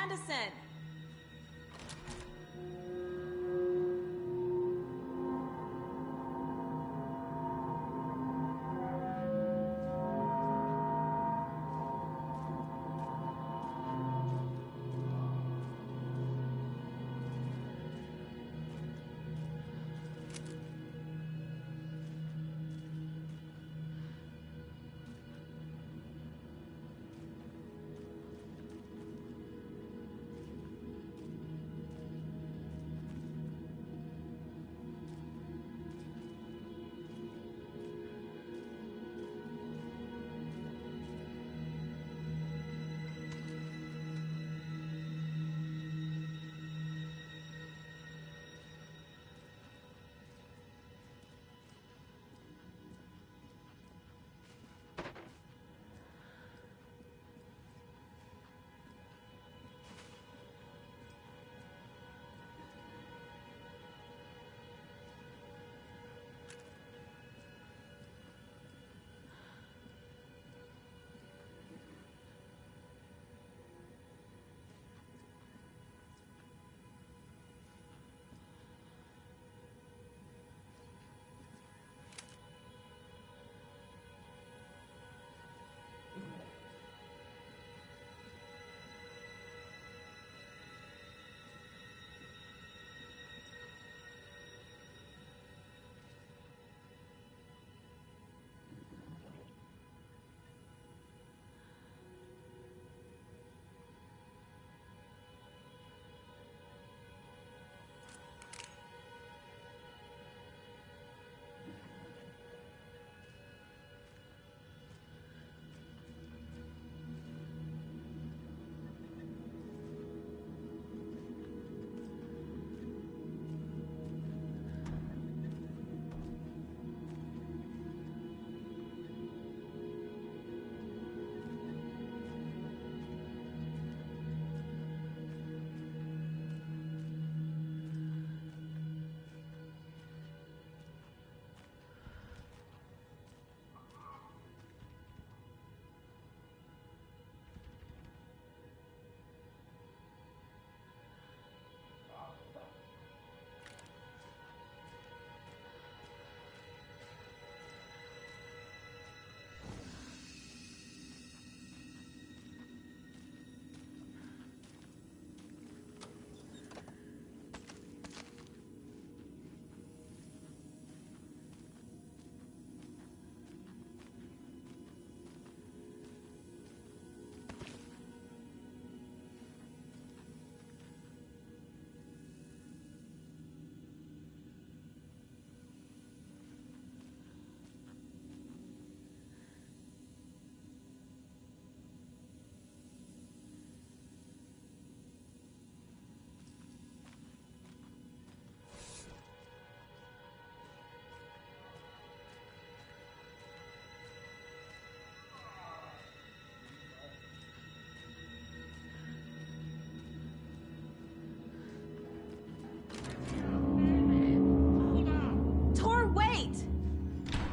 Anderson!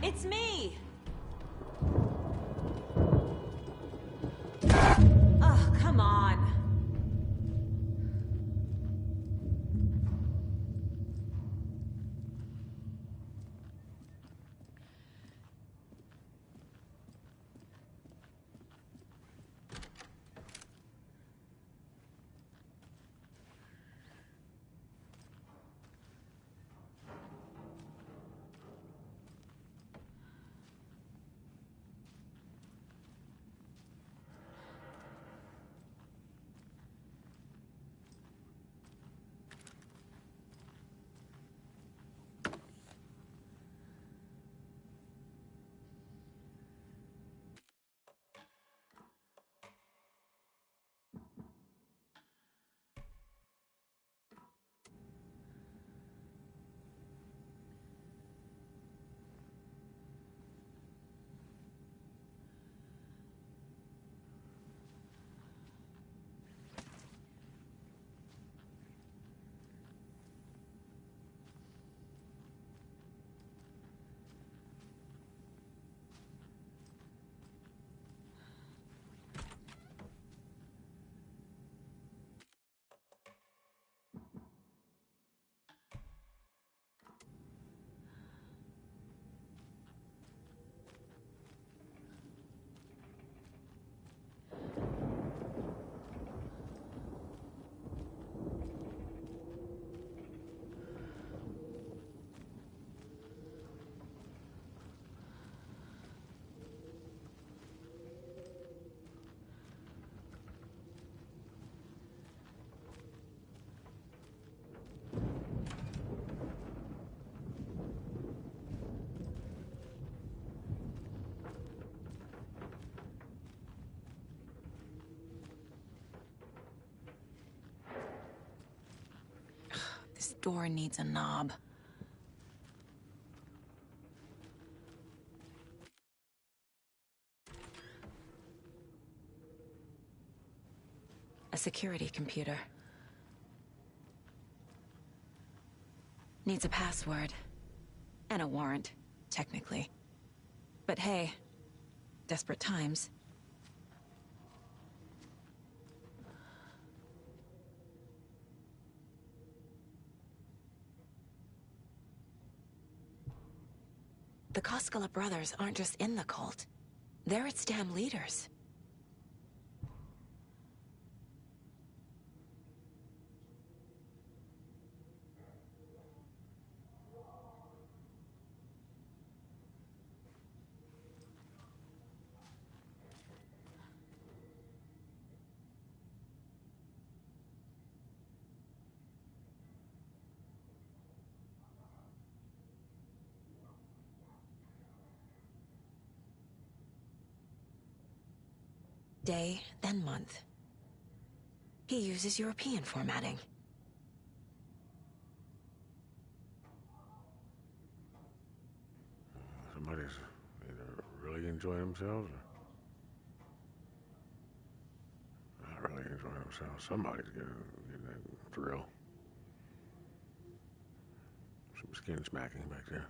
It's me! Oh, come on. door needs a knob. A security computer. Needs a password. And a warrant, technically. But hey, desperate times. The Koskela brothers aren't just in the cult. They're its damn leaders. Day, then month. He uses European formatting. Somebody's either really enjoying themselves or not really enjoying themselves. Somebody's getting a thrill. Some skin smacking back there.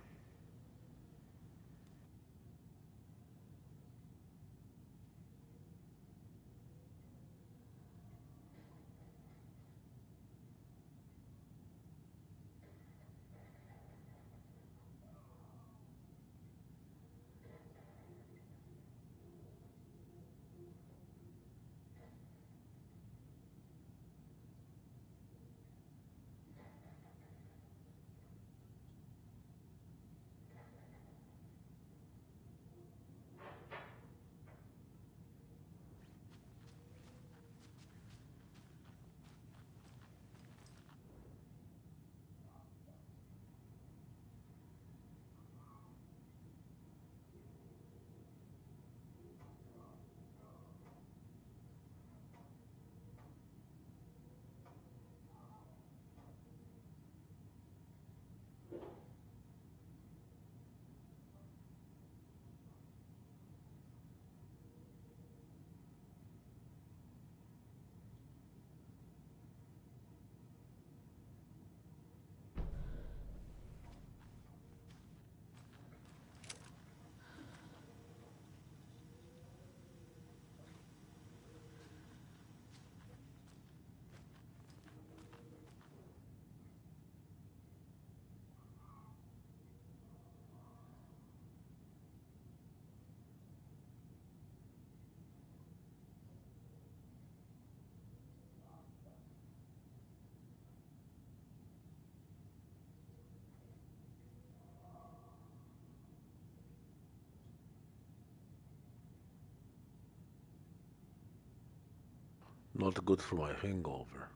Not good for my hangover.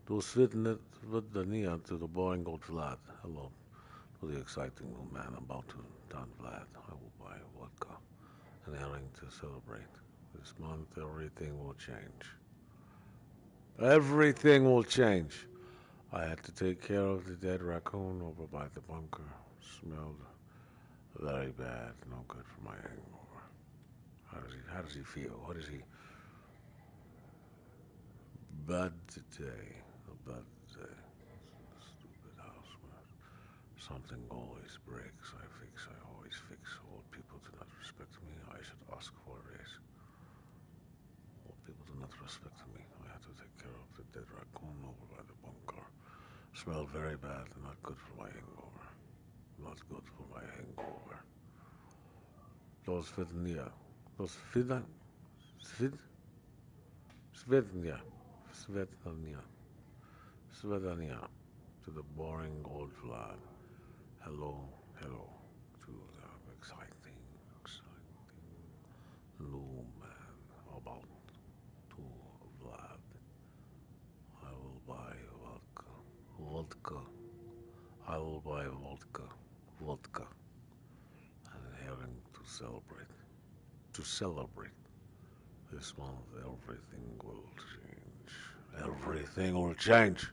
To sit with the Nia to the boring old Vlad. Hello. To the exciting new man about to turn Vlad. I will buy vodka and herring to celebrate. This month everything will change. Everything will change. I had to take care of the dead raccoon over by the bunker. Smelled very bad. No good for my hangover. How does he feel? What is he? Bad today. A bad day. Stupid house, man. Something always breaks. I always fix. Old people do not respect me. I should ask for a raise. Old people do not respect me. I had to take care of the dead raccoon over by the bunker. Smelled very bad and not good for my hangover. Not good for my hangover. Those Svednia. Those Svednia. Svednia. Svednia. Svedania. To the boring old Vlad. Hello, hello. To the exciting new man about to Vlad. I will buy vodka. Vodka. I will buy vodka. Vodka. And herring to celebrate. To celebrate. This month everything will change. Everything will change.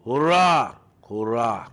Hurrah! Hurrah!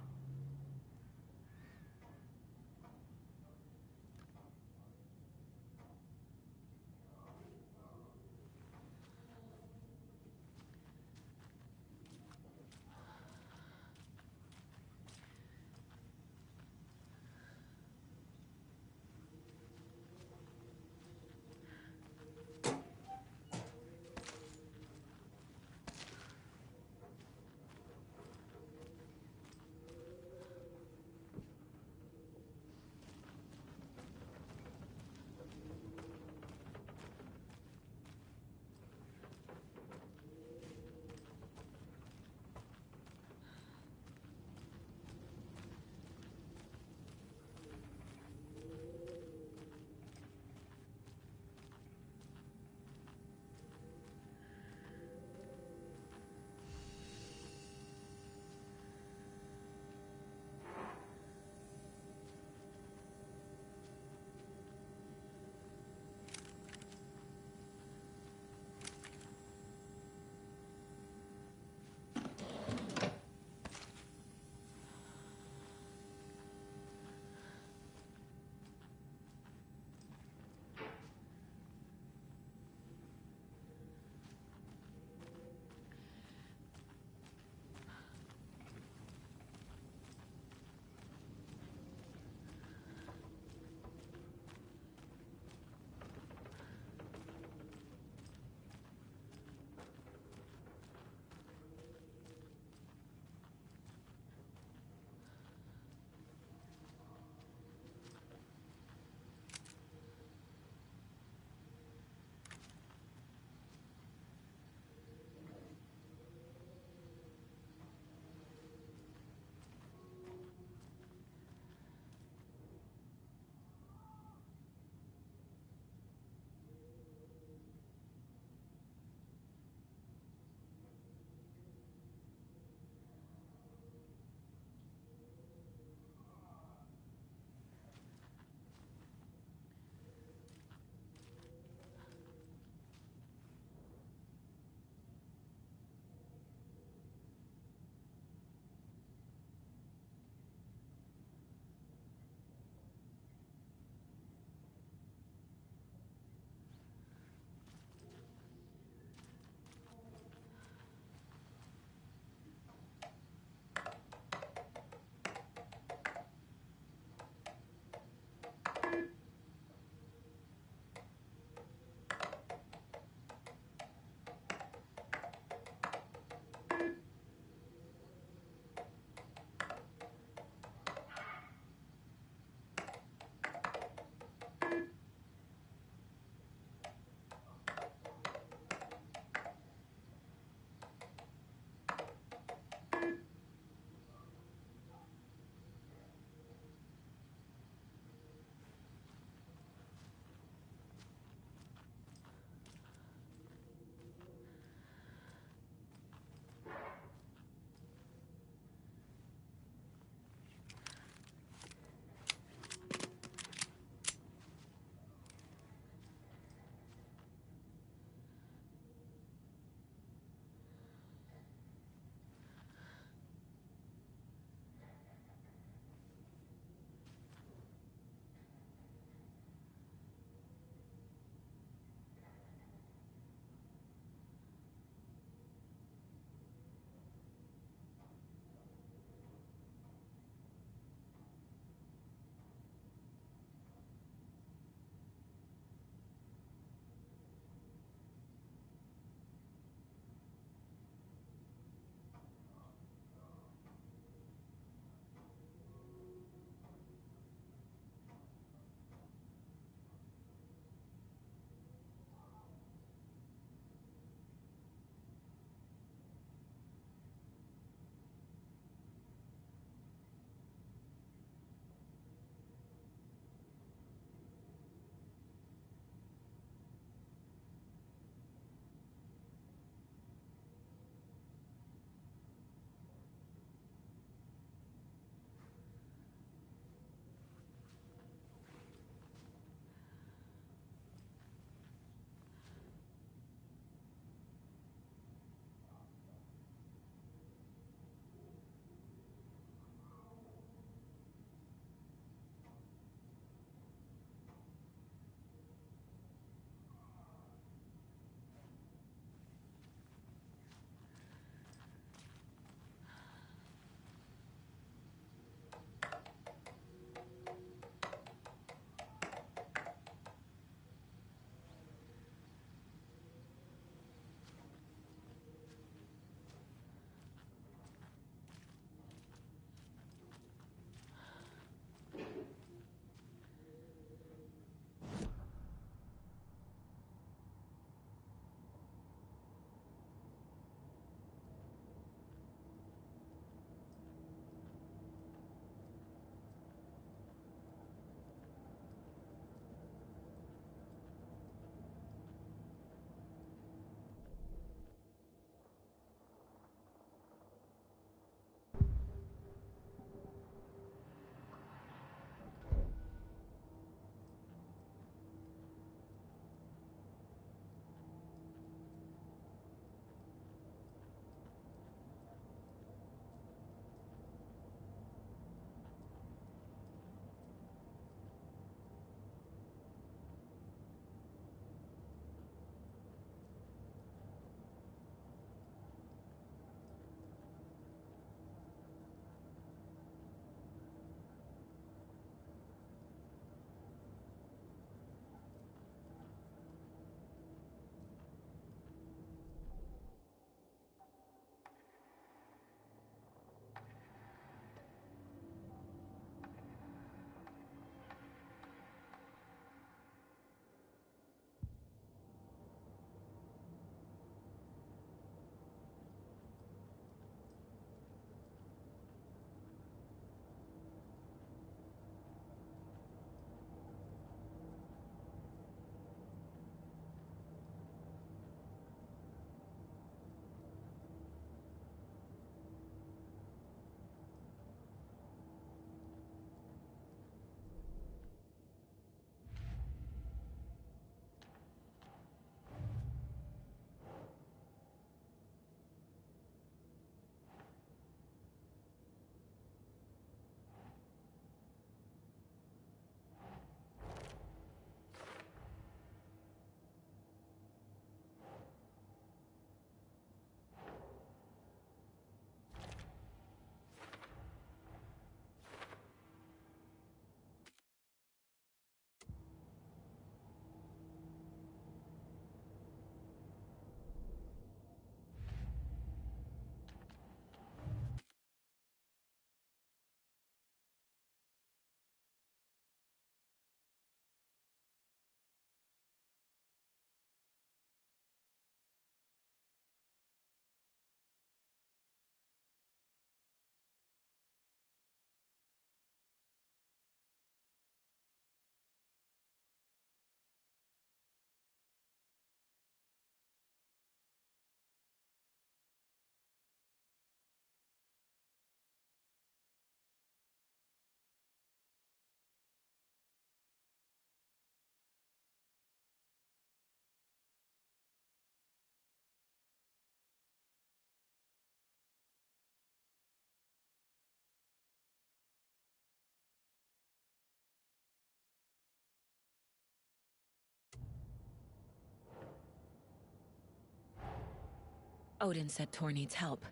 Odin said Tor needs help.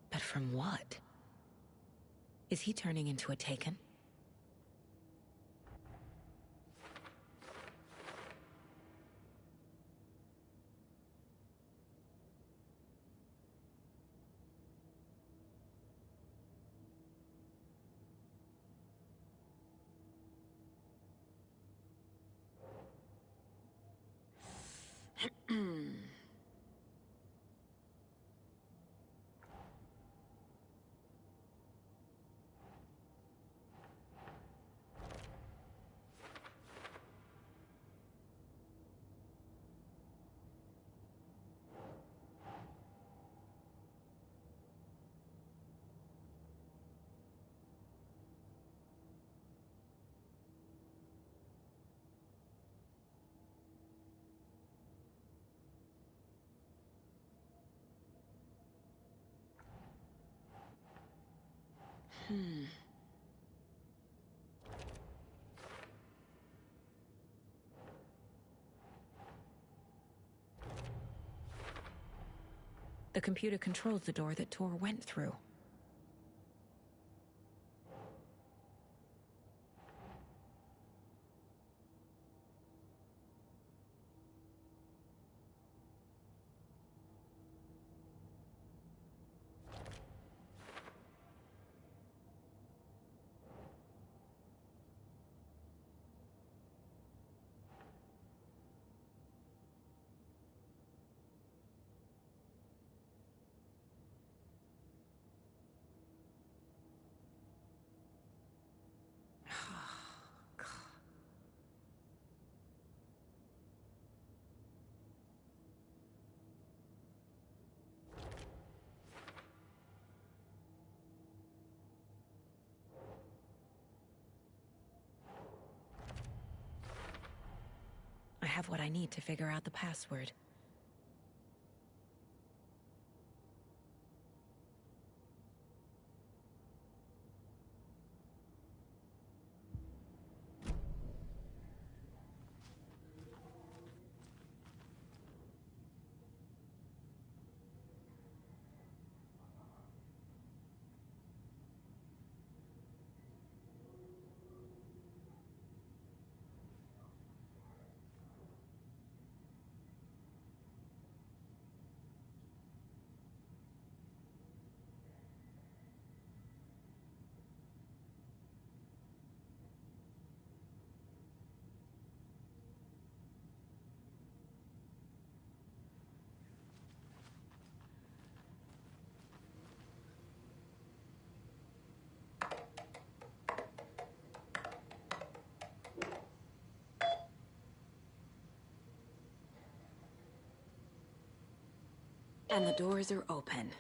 But from what? Is he turning into a Taken? The computer controls the door that Tor went through. I have what I need to figure out the password. And the doors are open.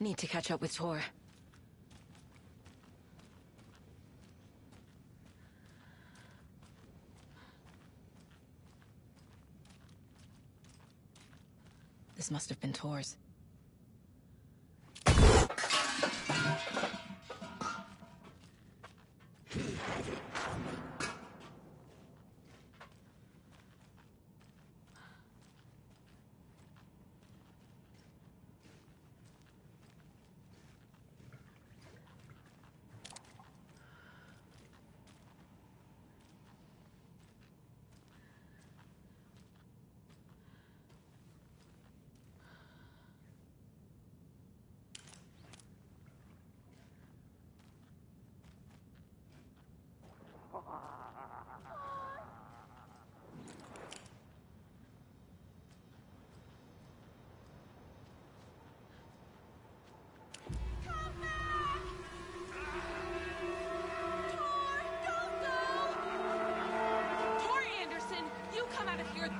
need to catch up with Tor. This must have been Tor's.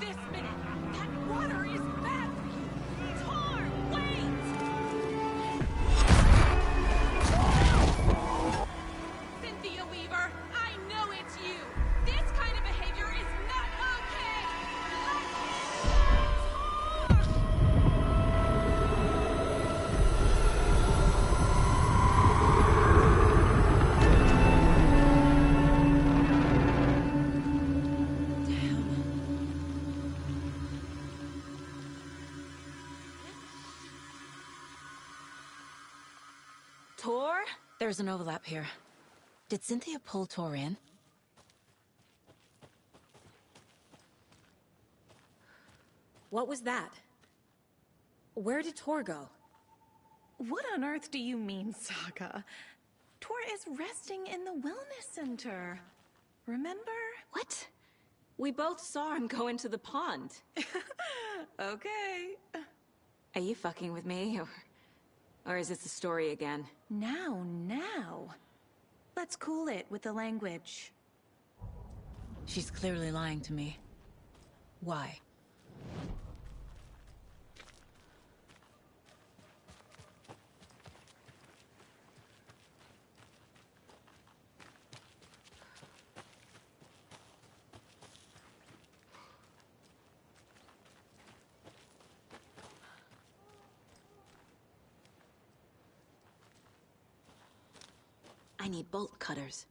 This minute! That water is bad for you! Tor, wait! Cynthia Weaver, I know it's you! This kind of behavior is not okay! Tor? There's an overlap here. Did Cynthia pull Tor in? What was that? Where did Tor go? What on earth do you mean, Saga? Tor is resting in the wellness center. Remember? What? We both saw him go into the pond. Okay. Are you fucking with me, or is this the story again? Now. Let's cool it with the language. She's clearly lying to me. Why? I need bolt cutters.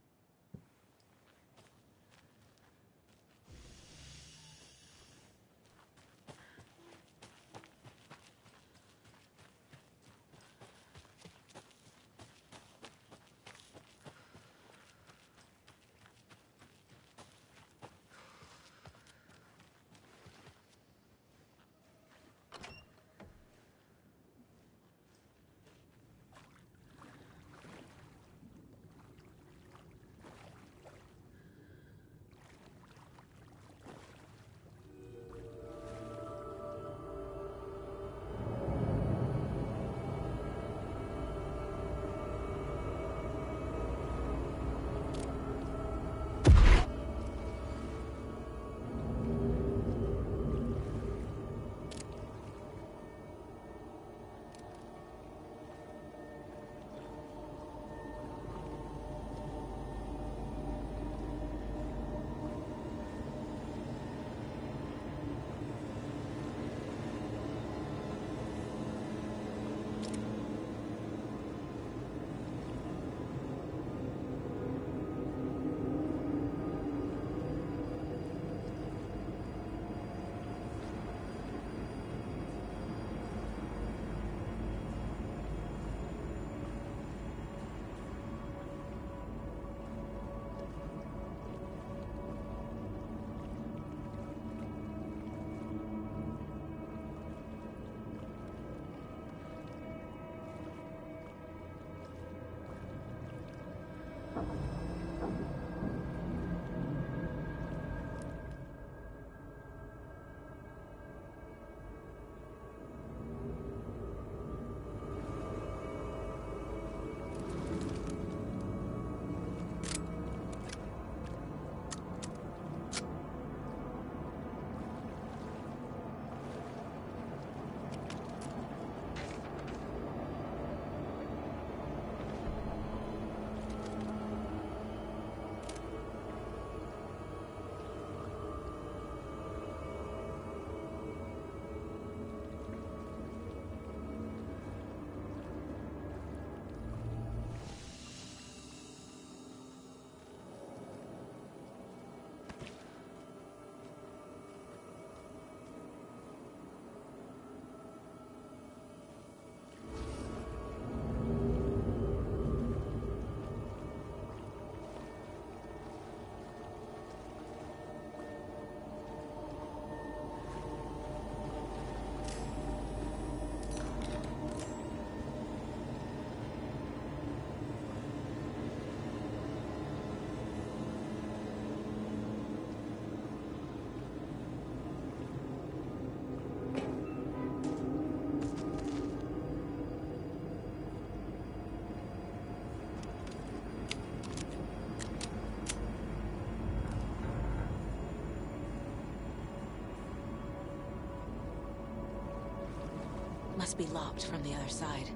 must be locked from the other side.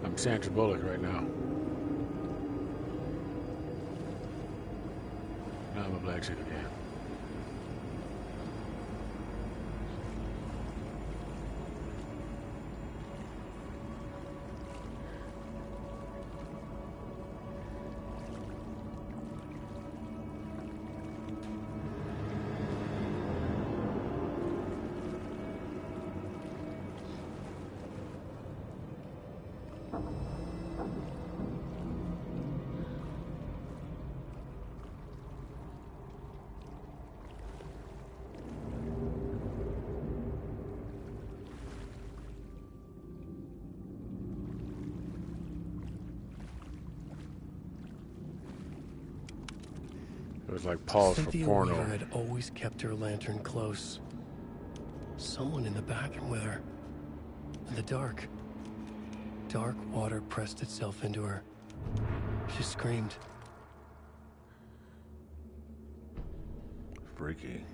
I'm Sandra Bullock right now. Now I'm a black chick again. It was like Paul's for Cynthia porno. Weaver had always kept her lantern close. Someone in the bathroom with her. In the dark. Dark water pressed itself into her. She screamed. Freaky.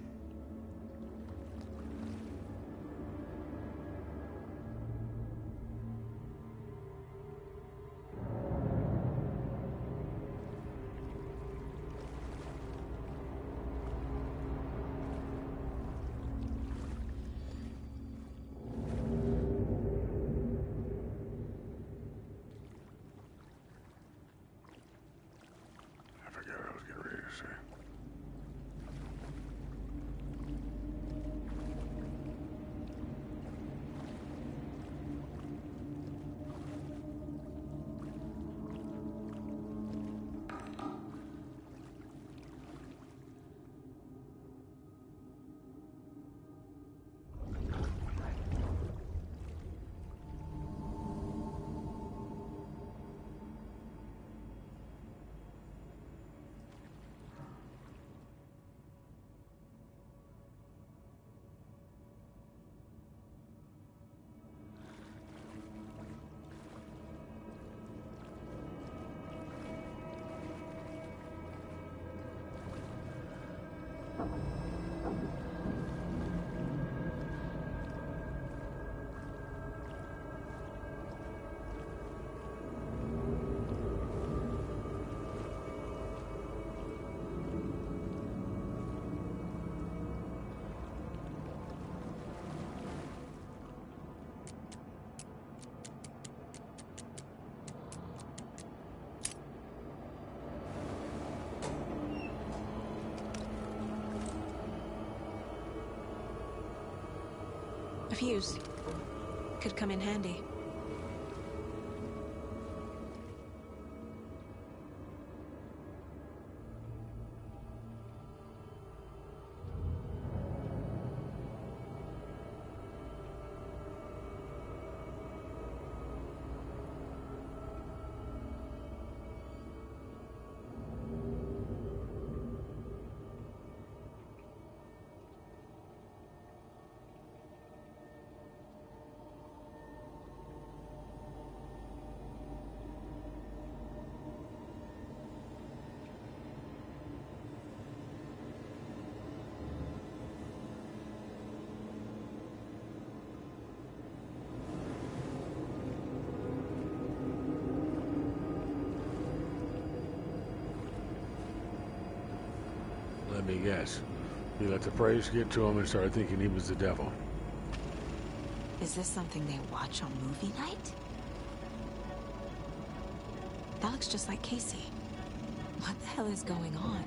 I forget what I was getting ready to say. A fuse. Could come in handy. Let me guess. He let the praise get to him and started thinking he was the devil. Is this something they watch on movie night? That looks just like Casey. What the hell is going on?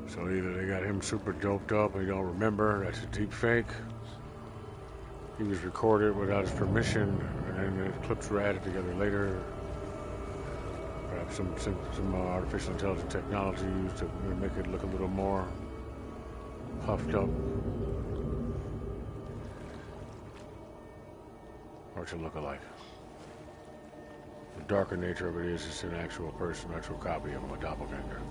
So either they got him super doped up and he don't remember, that's a deep fake. He was recorded without his permission, and then the clips were added together later. Perhaps some artificial intelligence technology used to make it look a little more puffed up. Or to look alike. The darker nature of it is it's an actual person, actual copy of him, a doppelganger.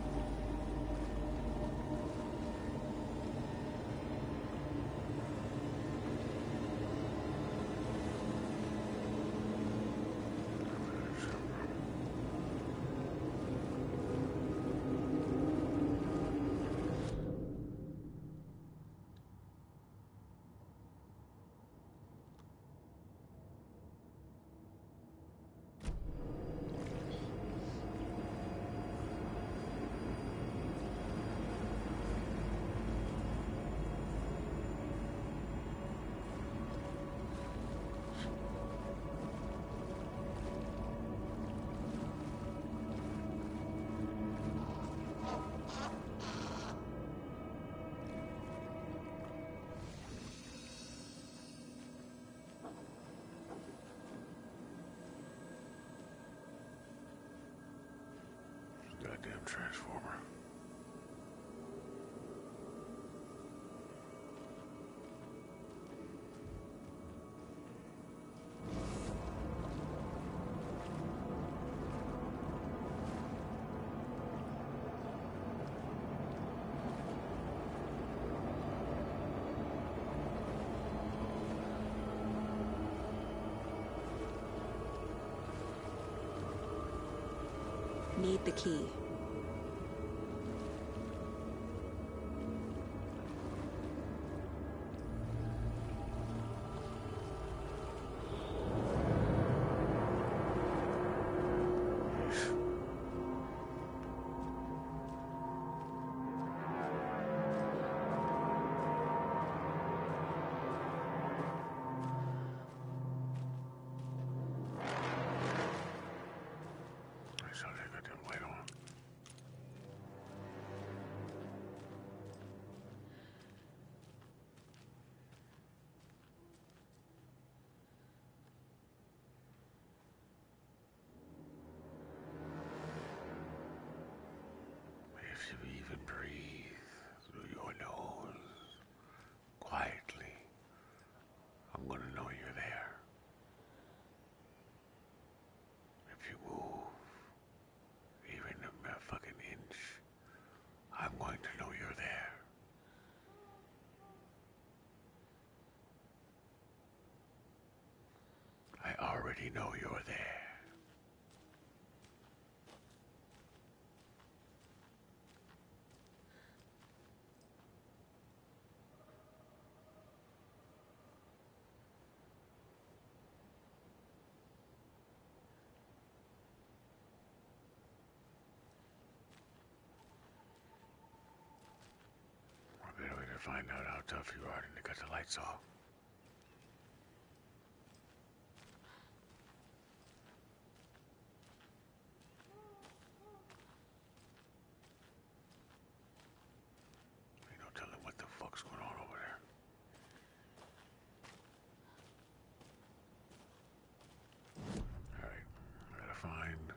Goddamn transformer. Need the key. I saw that goddamn light on. If you even breathe through your nose quietly, I'm gonna know you're there. If you move even a fucking inch, I'm going to know you're there. I already know you're there. A better way to find out how tough you are than to cut the lights off. Ain't no telling what the fuck's going on over there. Alright, I gotta find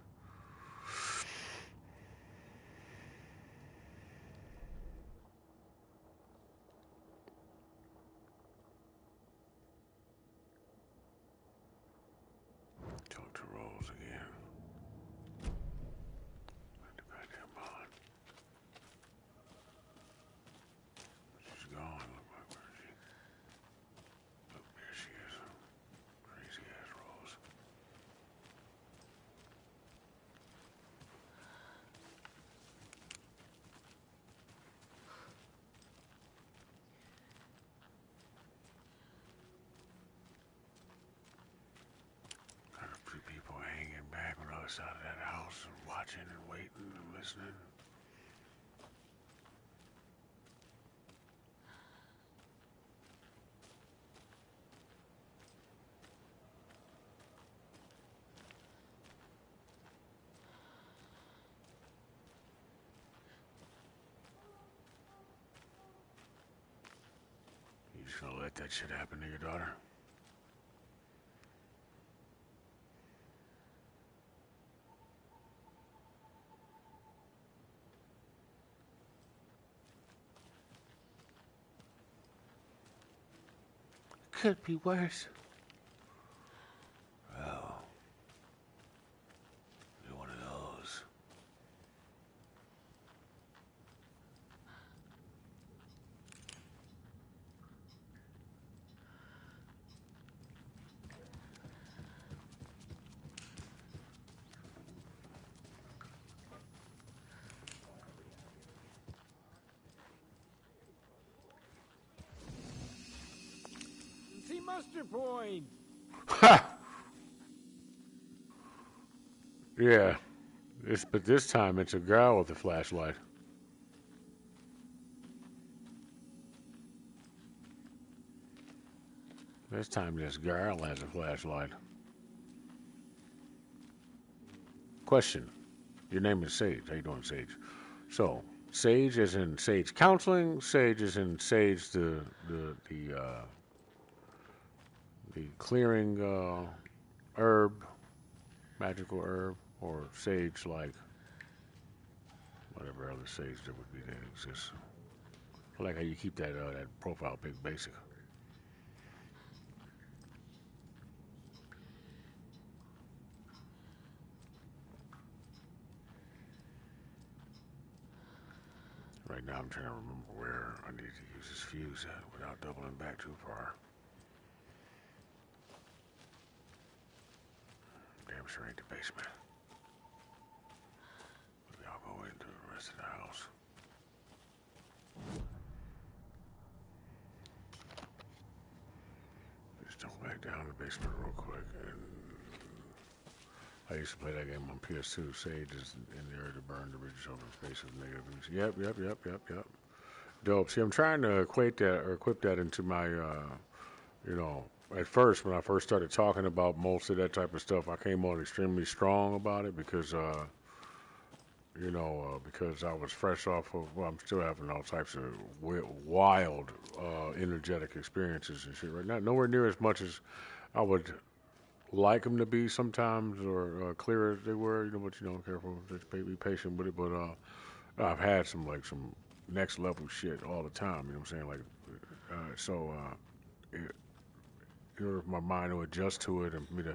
house and watching and waiting and listening. You just gonna let that shit happen to your daughter? Could be worse. Well, you're one of those. See muster point. Ha! Yeah. But this time it's a girl with a flashlight. This time this girl has a flashlight. Question. Your name is Sage. How you doing, Sage? So, Sage is in Sage counseling. Sage is in Sage the clearing herb, magical herb, or Sage like whatever other Sage there would be that exists. I like how you keep that that profile big basic. Right now I'm trying to remember where I need to use this fuse at without doubling back too far. Damn sure ain't the basement. Maybe I'll go into the rest of the house. Just jump back down to the basement real quick. And I used to play that game on PS2. Sage is in there to burn the bridges over the face of negative. Yep. Dope. See, I'm trying to equate that or equip that into my, you know, at first when I first started talking about most of that type of stuff, I came on extremely strong about it because, you know, because I was fresh off of, well, I'm still having all types of wild, energetic experiences and shit right now. Nowhere near as much as I would like them to be sometimes or clear as they were, you know, but, you know, careful, just be patient with it. But I've had some next level shit all the time, you know what I'm saying? Like, in order for my mind to adjust to it and me to,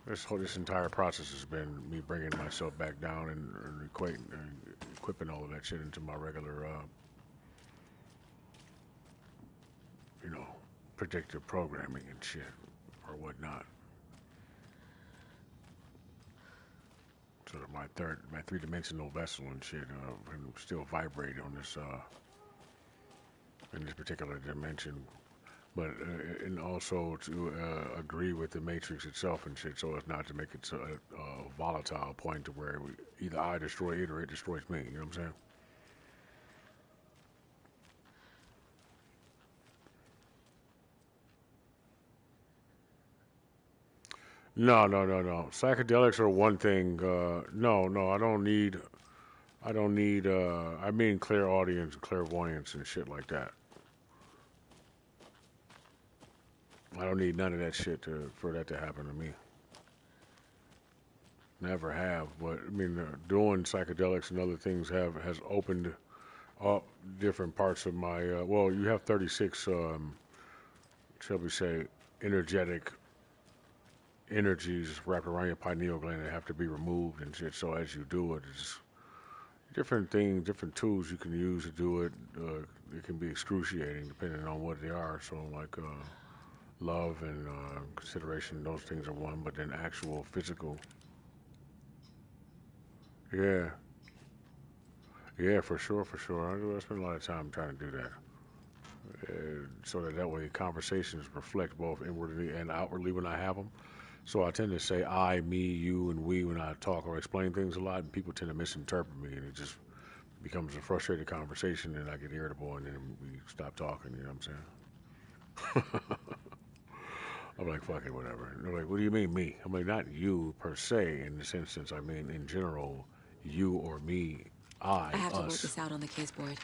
this entire process has been me bringing myself back down and equating and equipping all of that shit into my regular, you know, predictive programming and shit or whatnot. So that my three-dimensional vessel and shit can still vibrate on this, in this particular dimension. But and also to agree with the matrix itself and shit, so as not to make it a volatile point to where either I destroy it or it destroys me. You know what I'm saying? No. Psychedelics are one thing. No, I don't need. I mean, clairaudience, clairvoyance, and shit like that. I don't need none of that shit for that to happen to me. Never have, but I mean, doing psychedelics and other things has opened up different parts of my. Well, you have 36, shall we say, energetic energies wrapped around your pineal gland that have to be removed and shit. So as you do it, it's different things, different tools you can use to do it. It can be excruciating depending on what they are. So like. Love and consideration, those things are one, but then actual physical. Yeah, for sure. I spend a lot of time trying to do that. So that way conversations reflect both inwardly and outwardly when I have them. So I tend to say I, me, you, and we when I talk or explain things a lot, and people tend to misinterpret me, and it just becomes a frustrated conversation, and I get irritable, and then we stop talking. You know what I'm saying? I'm like, fuck it, whatever. And they're like, what do you mean, me? I'm like, not you per se in this instance. I mean, in general, you or me, I have to work us. this out on the case board.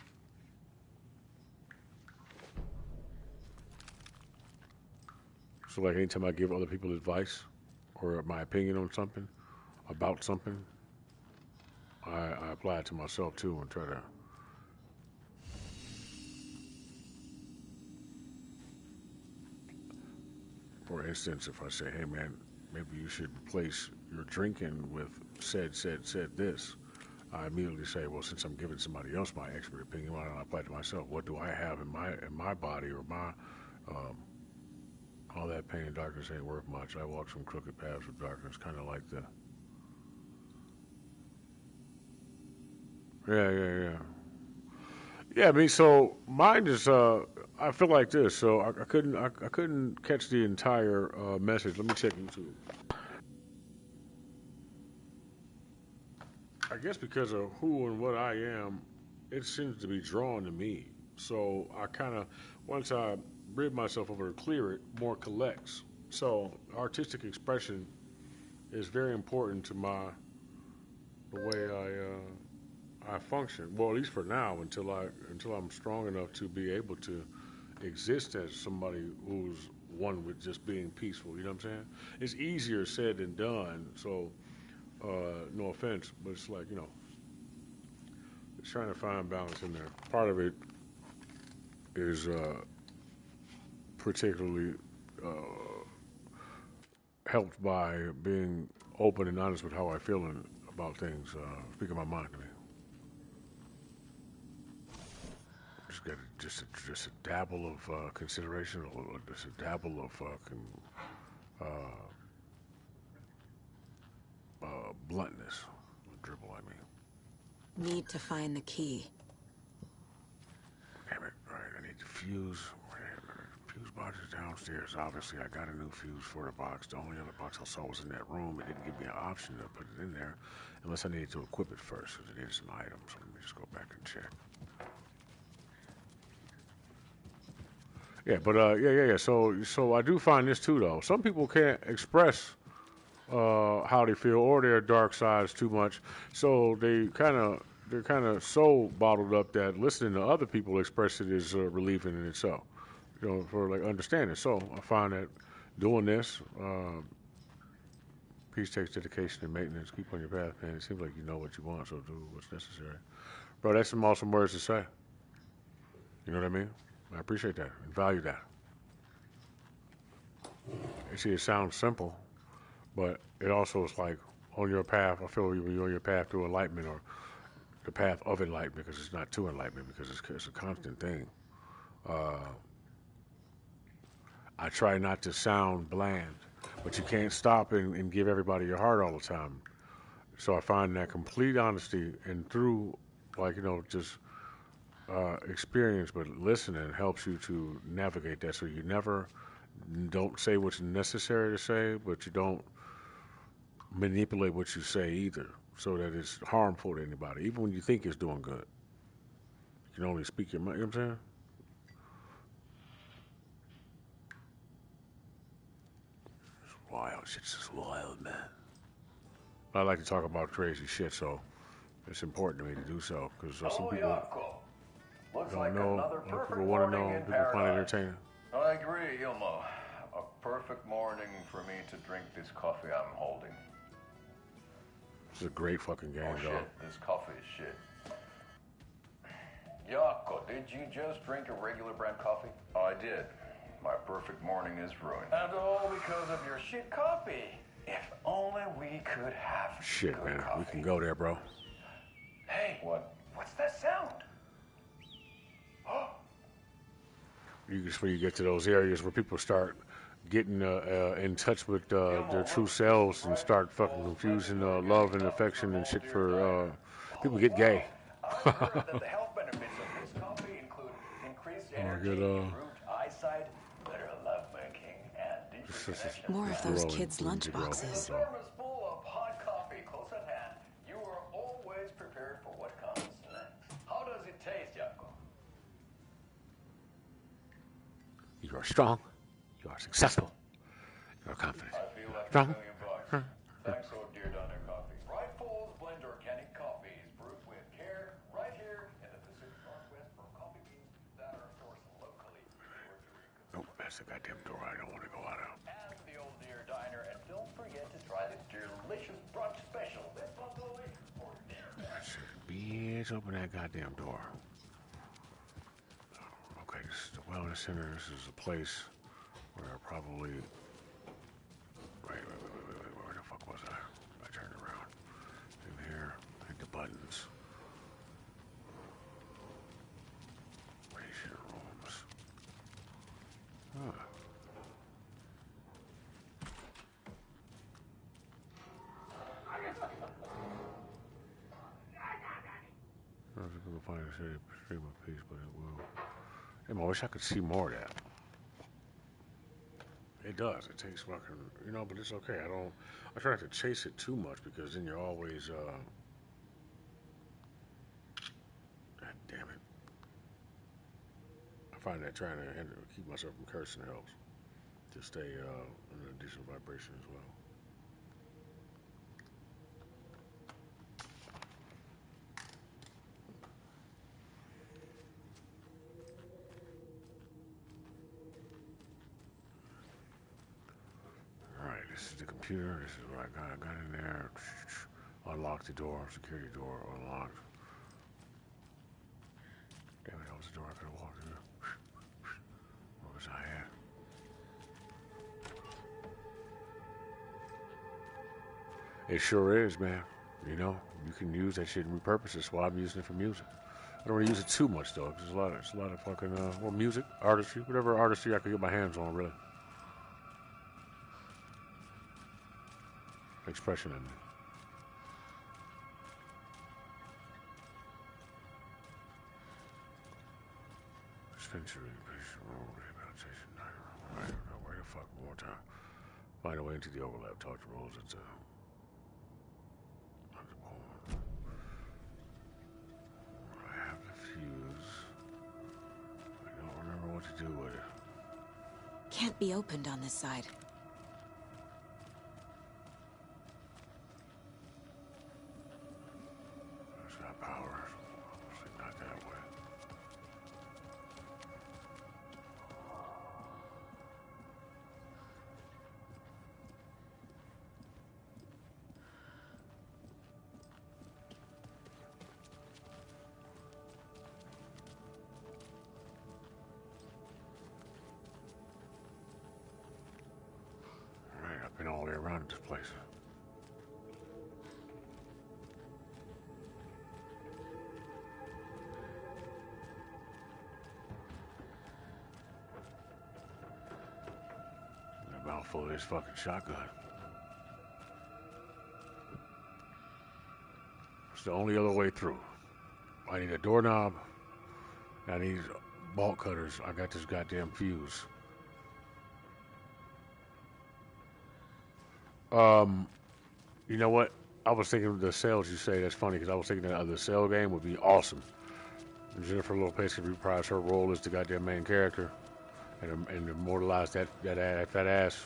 So, like, anytime I give other people advice or my opinion on something, about something, I apply it to myself too and try to. For instance, if I say, hey man, maybe you should replace your drinking with said this, I immediately say, well, since I'm giving somebody else my expert opinion, why don't I apply it to myself? What do I have in my body or my all that pain and darkness ain't worth much. I walk some crooked paths of darkness, kind of like the. Yeah. Yeah, I mean, so mine is. I feel like this, so I couldn't catch the entire message. Let me check YouTube. I guess because of who and what I am, it seems to be drawn to me. So I kind of, once I rid myself of it or clear it, more collects. So artistic expression is very important to the way I function. Well, at least for now, until I'm strong enough to be able to exist as somebody who's one with just being peaceful. You know what I'm saying? It's easier said than done. So no offense, but it's like it's trying to find balance in there. Part of it is particularly helped by being open and honest with how I feel about things. Speaking my mind to me. Just got just a dabble of consideration, or just a dabble of bluntness. Dribble, I mean. Need to find the key. Damn it! All right, I need the fuse. Fuse box is downstairs. Obviously, I got a new fuse for the box. The only other box I saw was in that room. It didn't give me an option to put it in there, unless I needed to equip it first, because it is an item. So let me just go back and check. Yeah, but yeah. So I do find this too, though. Some people can't express how they feel or their dark sides too much, so they're kind of so bottled up that listening to other people express it is relieving in itself. For like understanding. So I find that doing this, peace takes dedication and maintenance. Keep on your path, man. It seems like you know what you want, so do what's necessary. Bro, that's some awesome words to say. You know what I mean? I appreciate that and value that. You see, it sounds simple, but it also is like on your path. I feel you're on your path to enlightenment or the path of enlightenment, because it's not to enlightenment, because it's a constant thing. I try not to sound bland, but you can't stop and give everybody your heart all the time. So I find that complete honesty and through, like, just experience, but listening helps you to navigate that. So you never don't say what's necessary to say, but you don't manipulate what you say either, so that it's harmful to anybody. Even when you think it's doing good, you can only speak your mind. You know what I'm saying? It's wild. Shit's just wild, man. I like to talk about crazy shit, so it's important to me to do so, because some people don't know, people want to know, people find it entertaining. I agree, Ilmo. A perfect morning for me to drink this coffee I'm holding. This is a great fucking game, Oh dog. shit, this coffee is shit. Yako, did you just drink a regular brand coffee? I did. My perfect morning is ruined. And all because of your shit coffee. If only we could have Shit, good man. coffee. We can go there, bro. Hey, what's that sound? When you get to those areas where people start getting in touch with their true selves and start fucking confusing love and affection and shit for people get gay. I heard that the health benefits of this coffee include increased energy, improved eyesight, better lovemaking, and More of those kids' lunch boxes. Storm is full of hot coffee close at hand. You are always prepared for what comes next. How does it taste, Jaco? You are strong. You are successful. You are confident. I feel like Strong. $1 million. Thanks, oh dear Diner Coffee. Rifles blend organic coffees brewed with care right here in the Pacific Northwest from coffee beans that are sourced locally. Oh, that's the goddamn door I don't want to go out of. And the Old Deer Diner, and don't forget to try this delicious brunch special. This buffalo wings for dinner. Bitch, open that goddamn door. Okay, this is the wellness center. This is a place where I probably... Wait, where the fuck was I? I turned around. In here, hit the buttons. Patient rooms. Huh. I was going to find a stream of peace, but it will. Damn, I wish I could see more of that. It does. It takes fucking, you know, but it's okay. I try not to chase it too much because then you're always, God damn it. I find that trying to keep myself from cursing helps. To stay in a decent vibration as well. Alright, this is the computer. This is what I got in there. Unlocked the door. Security door unlocked. Damn it, that was the door I could have walked through. Where was I at? It sure is, man. You know, you can use that shit and repurpose it. That's why I'm using it for music. I don't really use it too much though, because there's a lot of fucking well, music, artistry, whatever artistry I can get my hands on, really. Expression in it. Dispensary, patient room, rehabilitation, dining room. Where the fuck one more time? Find a way into the overlap. Talk to Rose at the point. I have the fuse. I don't remember what to do with it. Can't be opened on this side. It's got power. It's not that way. Right, I've been all the way around this place. A mouthful of this fucking shotgun. It's the only other way through. I need a doorknob. I need bolt cutters. I got this goddamn fuse. You know what? I was thinking of the sales you say. That's funny because I was thinking that the sale game would be awesome. And Jennifer Lopez could reprise her role as the goddamn main character and immortalize that ass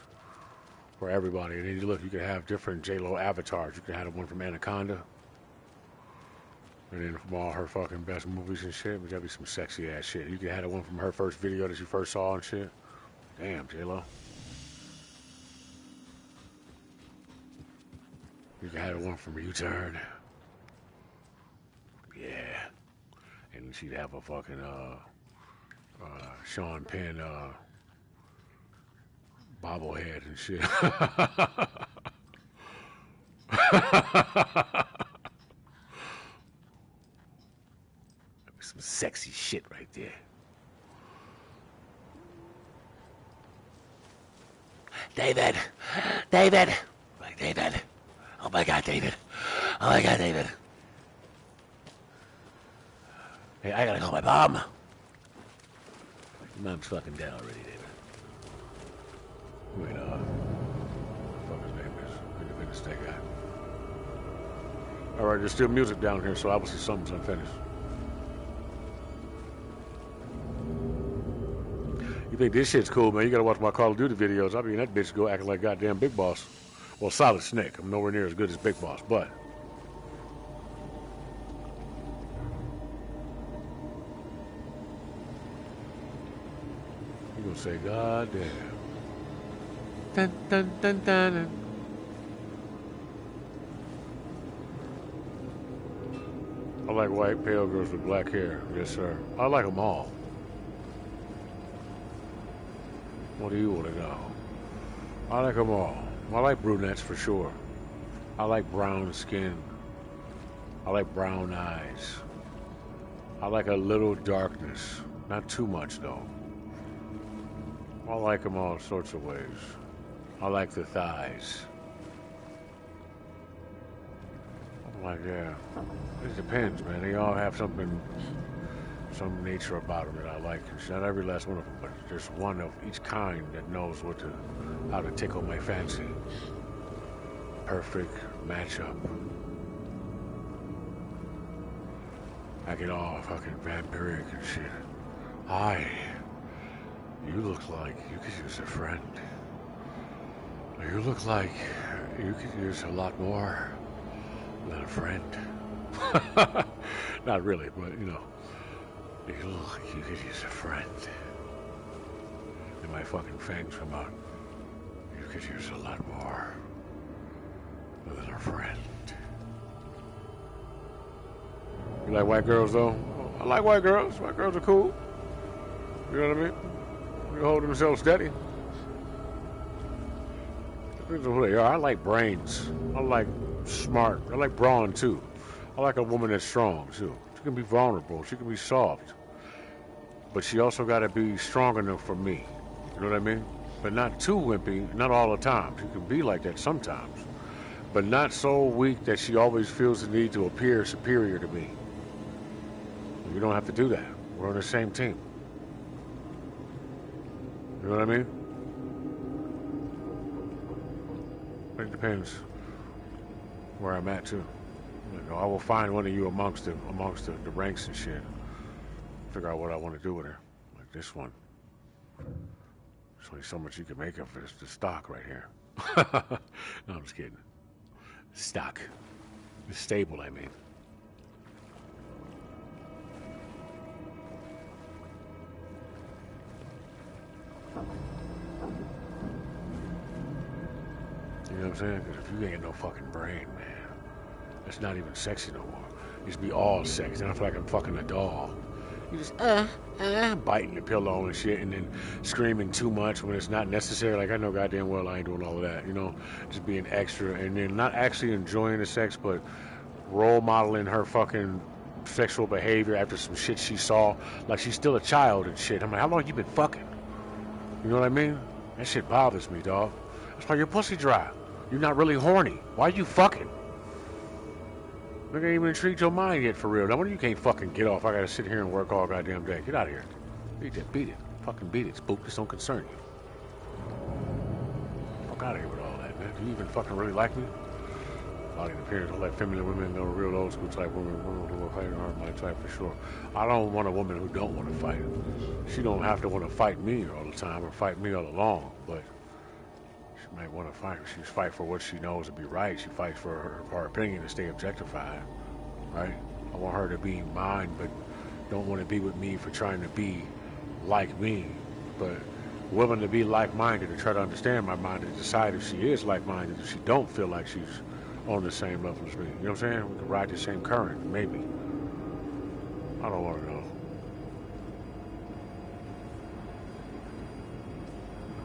for everybody. And then you look, you could have different J-Lo avatars. You could have the one from Anaconda. And then from all her fucking best movies and shit, but that'd be some sexy ass shit. You could have the one from her first video that you first saw and shit. Damn, J-Lo. You could have the one from U-Turn. Yeah. And she'd have a fucking Sean Penn bobblehead and shit. Some sexy shit right there. David! David! Like, David! Oh my god, David! Oh my god, David! Hey, I gotta call my mom! Your mom's fucking dead already, David. Wait, what the fuck his name is? Independence Day guy. Alright, there's still music down here, so obviously something's unfinished. You think this shit's cool, man? You gotta watch my Call of Duty videos. I'll be in that bitch go acting like goddamn Big Boss. Well, Solid Snake. I'm nowhere near as good as Big Boss, but you gonna say, God damn. Dun, dun, dun, dun, dun. I like white, pale girls with black hair. Yes, sir. I like them all. What do you want to know? I like them all. I like brunettes for sure. I like brown skin. I like brown eyes. I like a little darkness. Not too much, though. I like them all sorts of ways. I like the thighs. I'm like, yeah. It depends, man. They all have something, some nature about them that I like. It's not every last one of them, but there's one of each kind that knows how to tickle my fancy. Perfect matchup. I get all fucking vampiric and shit. Hi. You look like you could use a friend. You look like you could use a lot more than a friend. Not really, but you know. You look like you could use a friend. And my fucking fangs come out. You could use a lot more than a friend. You like white girls, though? I like white girls. White girls are cool. You know what I mean? They hold themselves steady. Depends on who they are. I like brains. I like smart. I like brawn, too. I like a woman that's strong, too. She can be vulnerable. She can be soft. But she also got to be strong enough for me. You know what I mean? But not too wimpy, not all the time. She can be like that sometimes. But not so weak that she always feels the need to appear superior to me. You don't have to do that. We're on the same team. You know what I mean? It depends where I'm at, too. You know, I will find one of you amongst the ranks and shit. Figure out what I want to do with her. Like this one. There's only so much you can make of it. It's the stock right here. No, I'm just kidding. Stock. It's stable, I mean. You know what I'm saying? Because if you ain't no fucking brain, man, it's not even sexy no more. It used to be all sex. Then I feel like I'm fucking a doll. You just, biting the pillow and shit, and then screaming too much when it's not necessary. Like, I know goddamn well I ain't doing all of that, you know? Just being extra, and then not actually enjoying the sex, but role modeling her fucking sexual behavior after some shit she saw. Like, she's still a child and shit. I'm like, how long you been fucking? You know what I mean? That shit bothers me, dog. That's why your pussy dry. You're not really horny. Why you fucking? Nigga ain't even intrigued your mind yet, for real. No wonder you can't fucking get off. I gotta sit here and work all goddamn day. Get out of here. Beat it, beat it. Fucking beat it. Spook, this don't concern you. Fuck out of here with all that, man. Do you even fucking really like me? Body and appearance, I like feminine women, no real old school type women who will fight hard, my type for sure. I don't want a woman who don't want to fight. She don't have to want to fight me all the time or fight me all along, but she might want to fight. She fight for what she knows to be right. She fights for her opinion to stay objectified, right? I want her to be mine, but don't want to be with me for trying to be like me, but willing to be like-minded to try to understand my mind and decide if she is like-minded, if she don't feel like she's on the same level as me. You know what I'm saying? We can ride the same current, maybe. I don't want to know.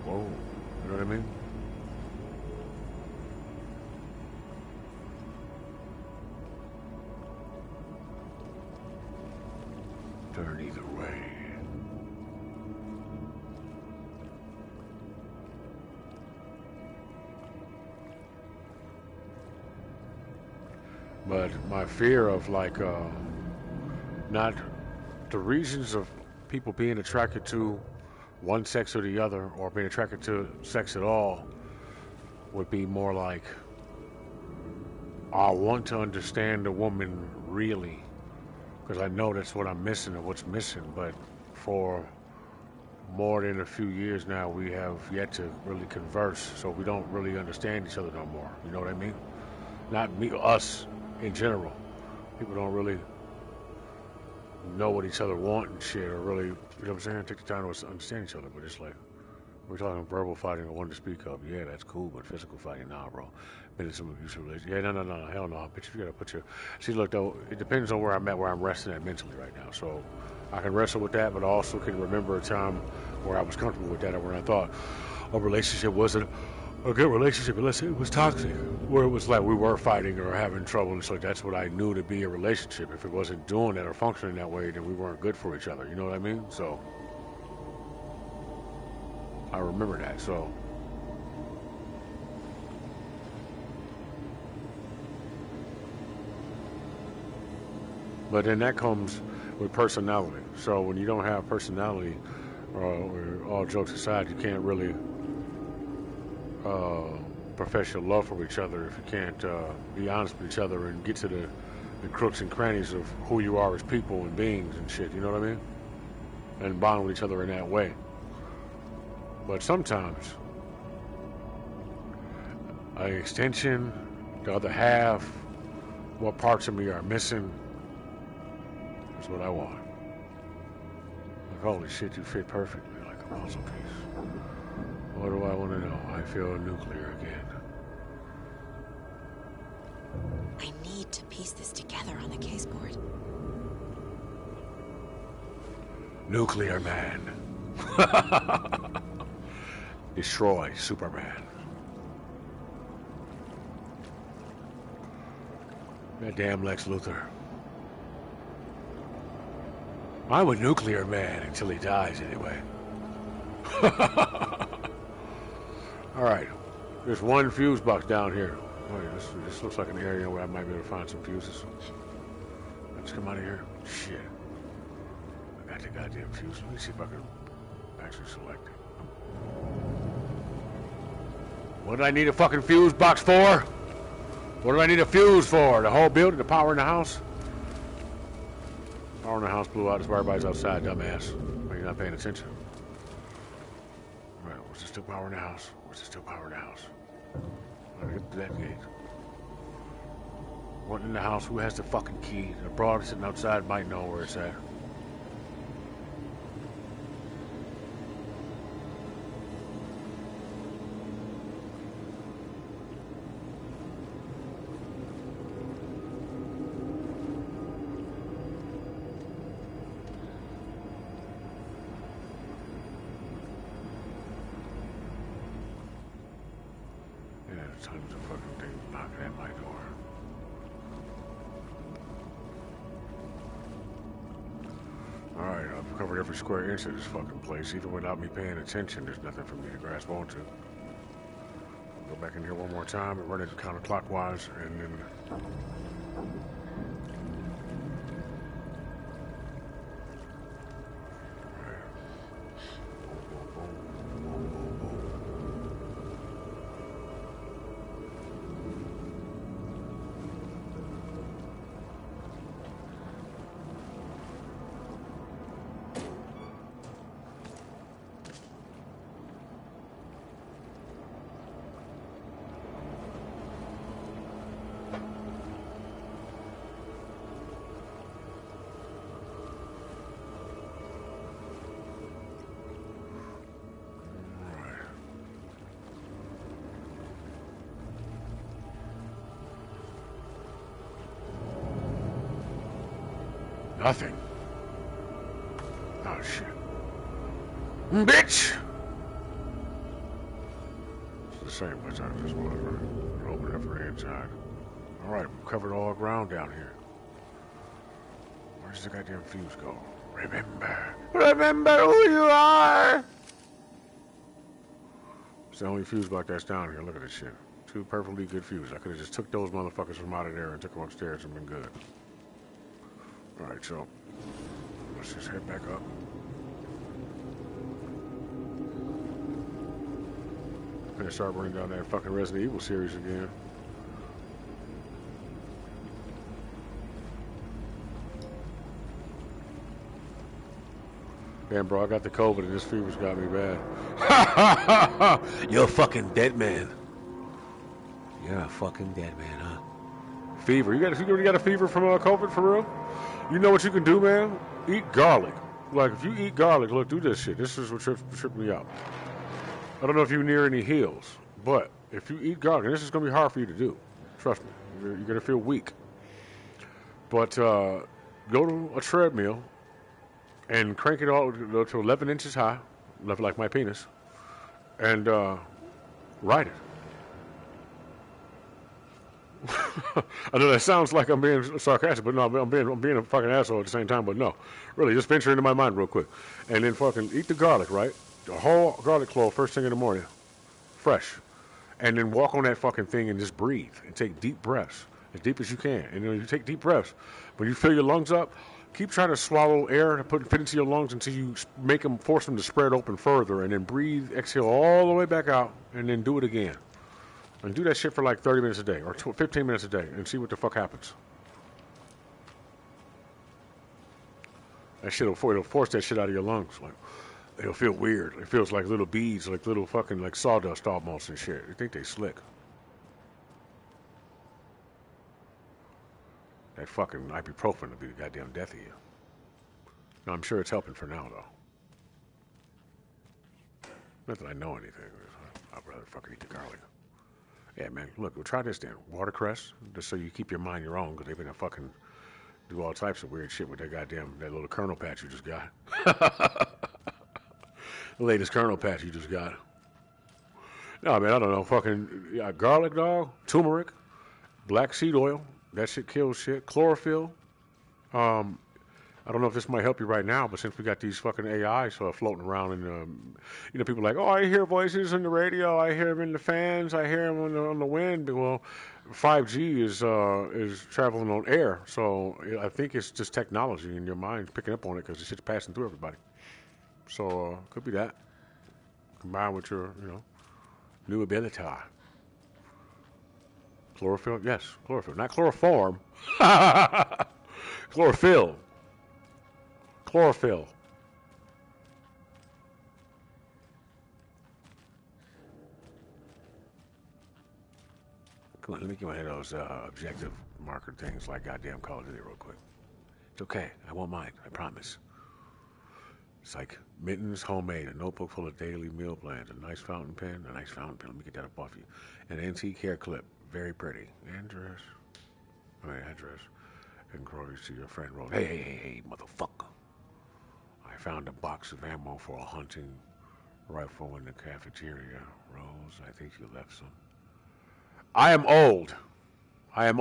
Whoa. You know what I mean? Turn either way. But my fear of like, not the reasons of people being attracted to one sex or the other, or being attracted to sex at all, would be more like, I want to understand the woman really, because I know that's what I'm missing or what's missing. But for more than a few years now, we have yet to really converse, so we don't really understand each other no more. You know what I mean? Not me, us in general. People don't really know what each other want and shit, or really, you know what I'm saying? Take the time to understand each other. But it's like, we're talking verbal fighting or one to speak of. Yeah, that's cool, but physical fighting, nah, bro. Been in some abusive relationship. Yeah, no, hell no. Bitch, you gotta put your. See, look though, it depends on where I'm at, where I'm resting at mentally right now. So I can wrestle with that, but I also can remember a time where I was comfortable with that, or when I thought a relationship wasn't a good relationship unless it was toxic, where it was like we were fighting or having trouble, and so that's what I knew to be a relationship. If it wasn't doing that or functioning that way, then we weren't good for each other. You know what I mean? So I remember that. So but then that comes with personality. So when you don't have personality, or all jokes aside, you can't really profess your love for each other if you can't be honest with each other and get to the crooks and crannies of who you are as people and beings and shit. You know what I mean? And bond with each other in that way. But sometimes an extension, the other half, what parts of me are missing, is what I want. Like, holy shit, you fit perfectly like a puzzle piece. What do I want to know? I feel nuclear again. I need to piece this together on the caseboard. Nuclear man. Destroy Superman. That damn Lex Luthor. I'm a nuclear man until he dies, anyway. Alright. There's one fuse box down here. Oh, yeah, this looks like an area where I might be able to find some fuses. Let's come out of here. Shit. I got the goddamn fuse. Let me see if I can actually select it. What do I need a fucking fuse box for? What do I need a fuse for? The whole building? The power in the house? Power in the house blew out. That's why everybody's outside, dumbass. Are you not paying attention? Alright, was there still power in the house? Was there still power in the house? Alright, get to that gate. One in the house. Who has the fucking key? The broad sitting outside might know where it's at. Tons of fucking things knocking at my door. Alright, I've covered every square inch of this fucking place. Even without me paying attention, there's nothing for me to grasp onto. Go back in here one more time and run it counterclockwise, and then... Nothing. Oh, shit. Bitch! It's the same, but I just whatever. Open up her inside. Alright, we've covered all ground down here. Where's the goddamn fuse go? Remember. Remember who you are! It's the only fuse box that's down here. Look at this shit. Two perfectly good fuses. I could have just took those motherfuckers from out of there and took them upstairs and been good. Alright, so let's just head back up. And start running down that fucking Resident Evil series again. Damn, bro, I got the COVID and this fever's got me bad. You're a fucking dead man. You're a fucking dead man, huh? Fever. You got a fever from COVID for real? You know what you can do, man? Eat garlic. Like, if you eat garlic, look, do this shit. This is what tripped me out. I don't know if you're near any hills, but if you eat garlic, and this is going to be hard for you to do. Trust me. You're going to feel weak. But go to a treadmill and crank it all to 11 inches high, like my penis, and ride it. I know that sounds like I'm being sarcastic, but no, I'm being a fucking asshole at the same time. But no, really, just venture into my mind real quick, and then fucking eat the garlic, right? The whole garlic clove first thing in the morning, fresh, and then walk on that fucking thing and just breathe and take deep breaths, as deep as you can. And you take deep breaths. When you fill your lungs up, keep trying to swallow air to fit into your lungs until you force them to spread open further, and then breathe, exhale all the way back out, and then do it again. And do that shit for like 30 minutes a day or 15 minutes a day and see what the fuck happens. That shit it'll force that shit out of your lungs. Like, it'll feel weird. It feels like little beads, like little fucking like sawdust almost and shit. You think they slick. That fucking ibuprofen will be the goddamn death of you. No, I'm sure it's helping for now though. Not that I know anything. I'd rather fucking eat the garlic. Yeah, man, look, we'll try this then. Watercress, just so you keep your mind your own, because they're going to fucking do all types of weird shit with that little kernel patch you just got. The latest kernel patch you just got. No, man, I don't know. Fucking garlic, dog, turmeric, black seed oil. That shit kills shit. Chlorophyll. I don't know if this might help you right now, but since we got these fucking AIs floating around, and people are like, oh, I hear voices on the radio, I hear them in the fans, I hear them on the wind. But, well, 5G is traveling on air, so I think it's just technology in your mind picking up on it because the shit's passing through everybody. So could be that combined with your new ability. Chlorophyll, yes, chlorophyll, not chloroform. Chlorophyll. Chlorophyll. Come on, let me get one of those objective marker things like goddamn Call of Duty real quick. It's okay. I won't mind. I promise. It's like mittens, homemade, a notebook full of daily meal plans, a nice fountain pen. Let me get that up off you. An antique hair clip. Very pretty. Address. And groceries to your friend wrote, hey, motherfucker. I found a box of ammo for a hunting rifle in the cafeteria. Rose, I think you left some. I am old. I am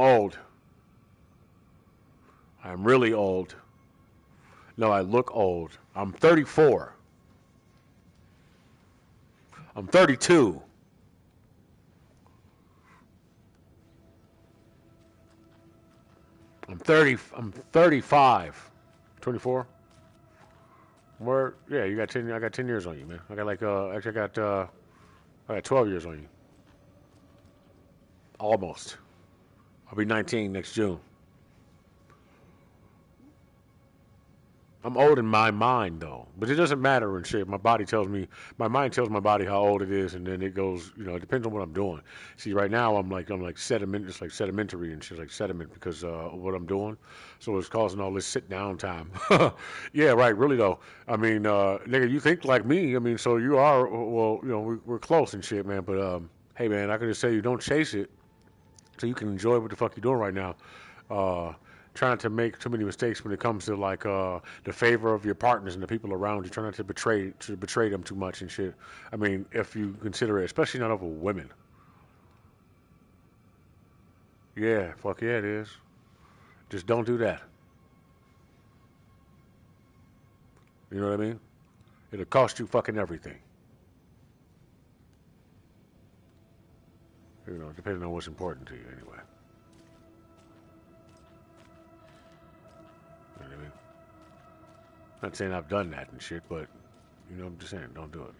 really old. No, I look old. I'm 34. I'm 32. I'm 35. 24. Where? Yeah, you got 10. I got 10 years on you, man. I got actually I got 12 years on you. Almost. I'll be 19 next June. I'm old in my mind though, but it doesn't matter and shit. My mind tells my body how old it is, and then it goes. It depends on what I'm doing. See, right now I'm like sediment. It's like sedimentary and shit, like sediment because of what I'm doing. So it's causing all this sit down time. Yeah, right. Really though. I mean, nigga, you think like me. I mean, so you are. Well, we're close and shit, man. But hey, man, I can just say you don't chase it, so you can enjoy what the fuck you're doing right now. Try not to make too many mistakes when it comes to like the favor of your partners and the people around you. Try not to betray them too much and shit. I mean, if you consider it, especially not over women. Yeah, fuck yeah, it is. Just don't do that. You know what I mean? It'll cost you fucking everything. Depending on what's important to you, anyway. Not saying I've done that and shit, but I'm just saying, don't do it.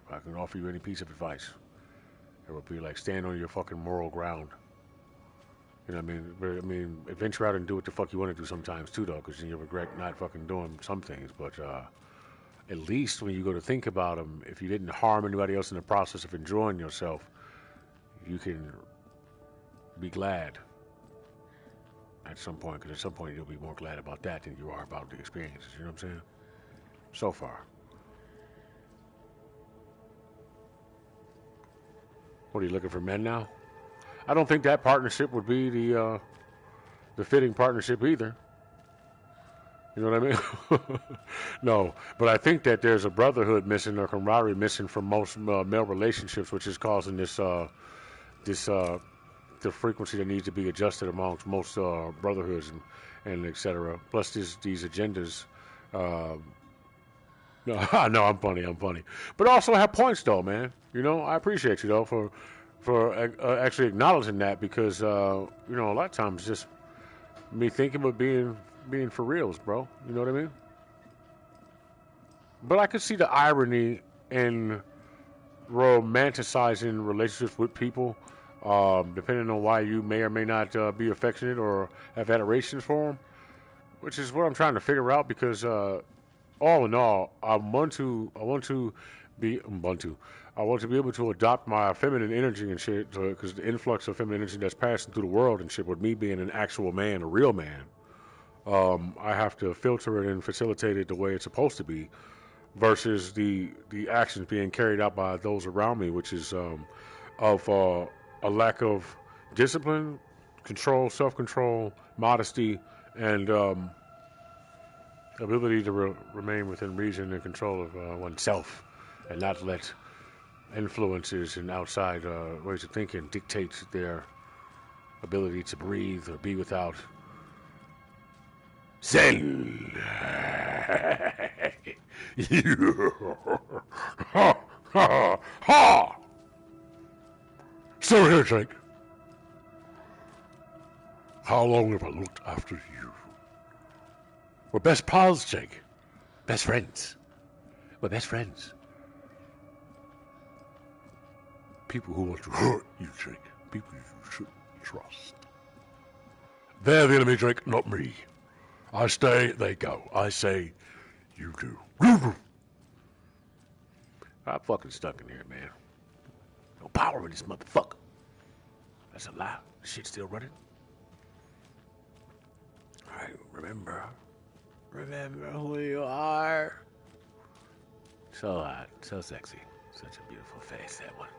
If I can offer you any piece of advice, It would be like stand on your fucking moral ground. You know what I mean? But, I mean, venture out and do what the fuck you want to do sometimes too, though, because then you regret not fucking doing some things. But at least when you go to think about them, if you didn't harm anybody else in the process of enjoying yourself, you can be glad at some point, because at some point you'll be more glad about that than you are about the experiences. You know what I'm saying? So far. What, are you looking for men now? I don't think that partnership would be the fitting partnership either. You know what I mean? No, but I think that there's a brotherhood missing or camaraderie missing from most male relationships, which is causing this the frequency that needs to be adjusted amongst most brotherhoods and etc. Plus these agendas. No, I'm funny. But also have points though, man. You know, I appreciate you though for actually acknowledging that, because you know, a lot of times just me thinking about being for reals, bro. You know what I mean? But I could see the irony in romanticizing relationships with people, depending on why you may or may not be affectionate or have adoration for them, which is what I'm trying to figure out. Because all in all, I want to be able to adopt my feminine energy and shit, because the influx of feminine energy that's passing through the world and shit, with me being an actual man, a real man, I have to filter it and facilitate it the way it's supposed to be, versus the actions being carried out by those around me, which is of a lack of discipline, control, self-control, modesty, and ability to remain within reason and control of oneself, and not let influences and outside ways of thinking dictate their ability to breathe or be without Zen. Ha ha ha! So here, Jake. How long have I looked after you? We're best pals, Jake. Best friends. We're best friends. People who want to hurt you, Jake. People you shouldn't trust. They're the enemy, Jake, not me. I stay, they go. I say, you do. I'm fucking stuck in here, man. No power in this motherfucker. That's a lie. The shit's still running. Alright, remember who you are. So hot, so sexy. Such a beautiful face, that one.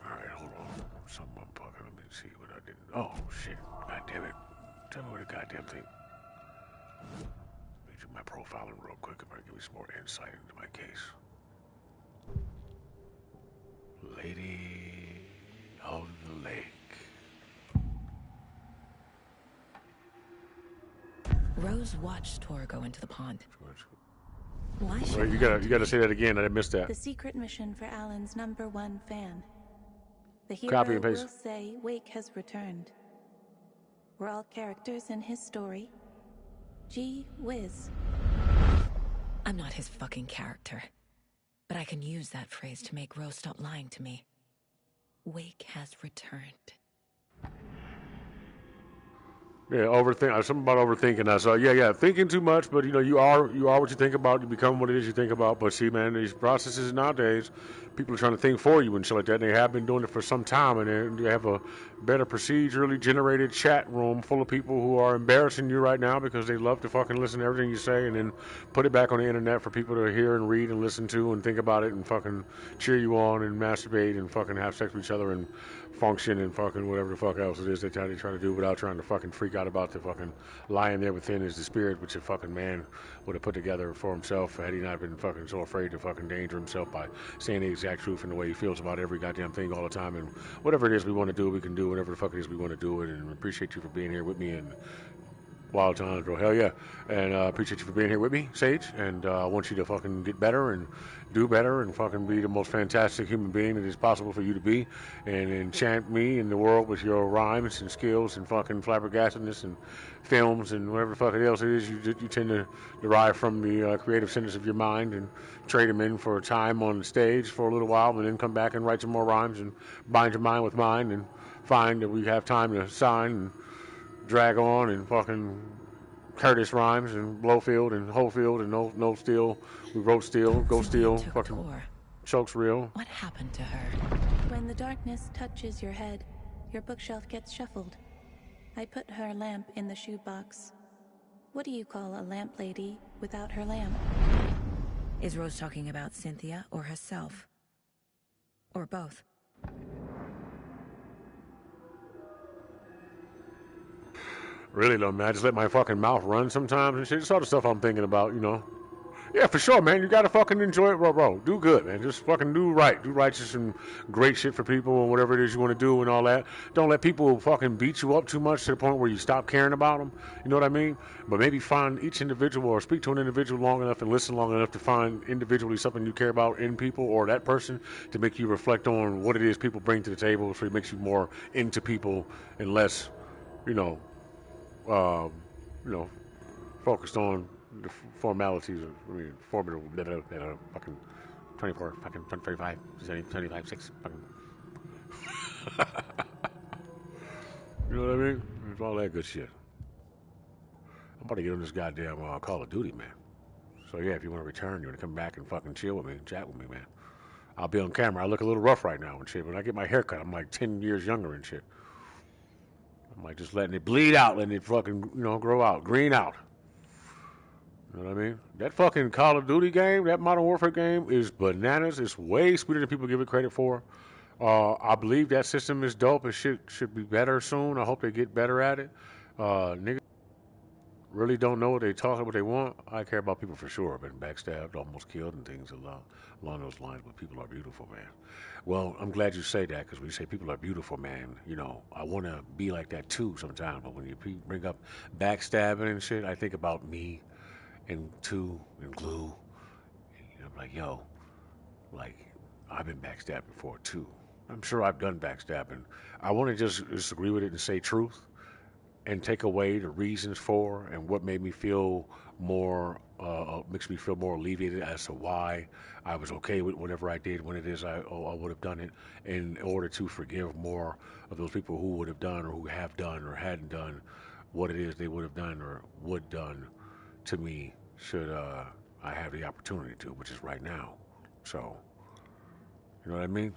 Alright, hold on. Someone fucking, let me see what I did. Oh, shit. God damn it. Tell me what the goddamn thing. Let me do my profiling real quick. If I give me some more insight into my case. Lady of the Lake. Rose watched Tor go into the pond. Why should Well, you gotta say that again. I missed that. The secret mission for Alan's #1 fan. The Copy hero and paste. will say Wake has returned. We're all characters in his story. Gee whiz. I'm not his fucking character. But I can use that phrase to make Rose stop lying to me. Wake has returned. Yeah, something about overthinking that. So yeah, thinking too much, but you know, you are what you think about. You become what it is you think about. But see, man, these processes nowadays, people are trying to think for you and shit like that. And they have been doing it for some time, and they have a better procedurally generated chat room full of people who are embarrassing you right now because they love to fucking listen to everything you say and then put it back on the internet for people to hear and read and listen to and think about it and fucking cheer you on and masturbate and fucking have sex with each other and function and fucking whatever the fuck else it is they try to do without trying to fucking freak out about the fucking lying there within is the spirit which a fucking man would have put together for himself had he not been fucking so afraid to fucking danger himself by saying the exact truth and the way he feels about every goddamn thing all the time. And whatever it is we want to do, we can do whatever the fuck it is we want to do it. And appreciate you for being here with me and Wild times, bro. Hell yeah. And appreciate you for being here with me, Sage. And I want you to fucking get better and do better and fucking be the most fantastic human being that is possible for you to be. And enchant me in the world with your rhymes and skills and fucking flabbergastedness and films and whatever the fuck else it is you tend to derive from the creative centers of your mind and trade them in for time on the stage for a little while and then come back and write some more rhymes and bind your mind with mine and find that we have time to sign and drag on and fucking Curtis Rhymes and Blowfield and Holefield and no Steel. We wrote Steel, Go Steel, fucking Tor. Choke's real. What happened to her? When the darkness touches your head, your bookshelf gets shuffled. I put her lamp in the shoebox. What do you call a lamp lady without her lamp? Is Rose talking about Cynthia or herself? Or both? Really though, man, I just let my fucking mouth run sometimes and shit. It's all the stuff I'm thinking about, you know. Yeah, for sure, man. You gotta fucking enjoy it, bro. Do good, man. Just fucking do right. Do righteous and great shit for people and whatever it is you want to do and all that. Don't let people fucking beat you up too much to the point where you stop caring about them. You know what I mean? But maybe find each individual or speak to an individual long enough and listen long enough to find individually something you care about in people or that person to make you reflect on what it is people bring to the table, so it makes you more into people and less, you know, focused on the formalities of, formidable, fucking 24, fucking 25, 75, 6, fucking. You know what I mean? It's all that good shit. I'm about to get on this goddamn Call of Duty, man. So yeah, if you want to return, you want to come back and fucking chill with me, chat with me, man. I'll be on camera. I look a little rough right now and shit. When I get my hair cut, I'm like 10 years younger and shit. I'm like just letting it bleed out, letting it fucking, grow out, green out. You know what I mean? That fucking Call of Duty game, that Modern Warfare game is bananas. It's way sweeter than people give it credit for. I believe that system is dope. It should be better soon. I hope they get better at it. Niggas really don't know what they talk, what they want. I care about people for sure. I've been backstabbed, almost killed, and things along those lines. But people are beautiful, man. Well, I'm glad you say that, because when you say people are beautiful, man, I want to be like that too sometimes. But when you bring up backstabbing and shit, I think about me and two and glue. And I'm like, yo, like, I've been backstabbed before too. I'm sure I've done backstabbing. I want to just disagree with it and say truth and take away the reasons for and what made me feel more, makes me feel more alleviated as to why I was okay with whatever I did when it is I would have done it, in order to forgive more of those people who would have done or who have done or hadn't done what it is they would have done or would done to me should I have the opportunity to, which is right now. So, you know what I mean?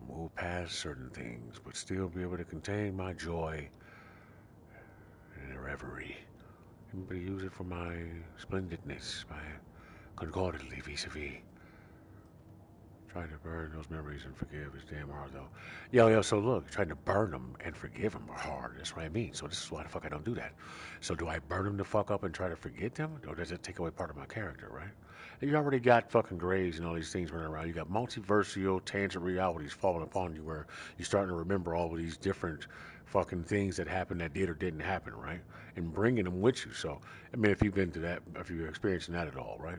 Move past certain things, but still be able to contain my joy and reverie. And use it for my splendidness, my concordantly vis-a-vis. Trying to burn those memories and forgive is damn hard, though. Yeah, so look, trying to burn them and forgive them are hard. That's what I mean. So this is why the fuck I don't do that. So do I burn them the fuck up and try to forget them? Or does it take away part of my character, right? And you already got fucking grays and all these things running around. You got multiversial tangent realities falling upon you where you're starting to remember all of these different fucking things that happened that did or didn't happen, right? And bringing them with you. So, I mean, if you've been to that, if you're experiencing that at all, right?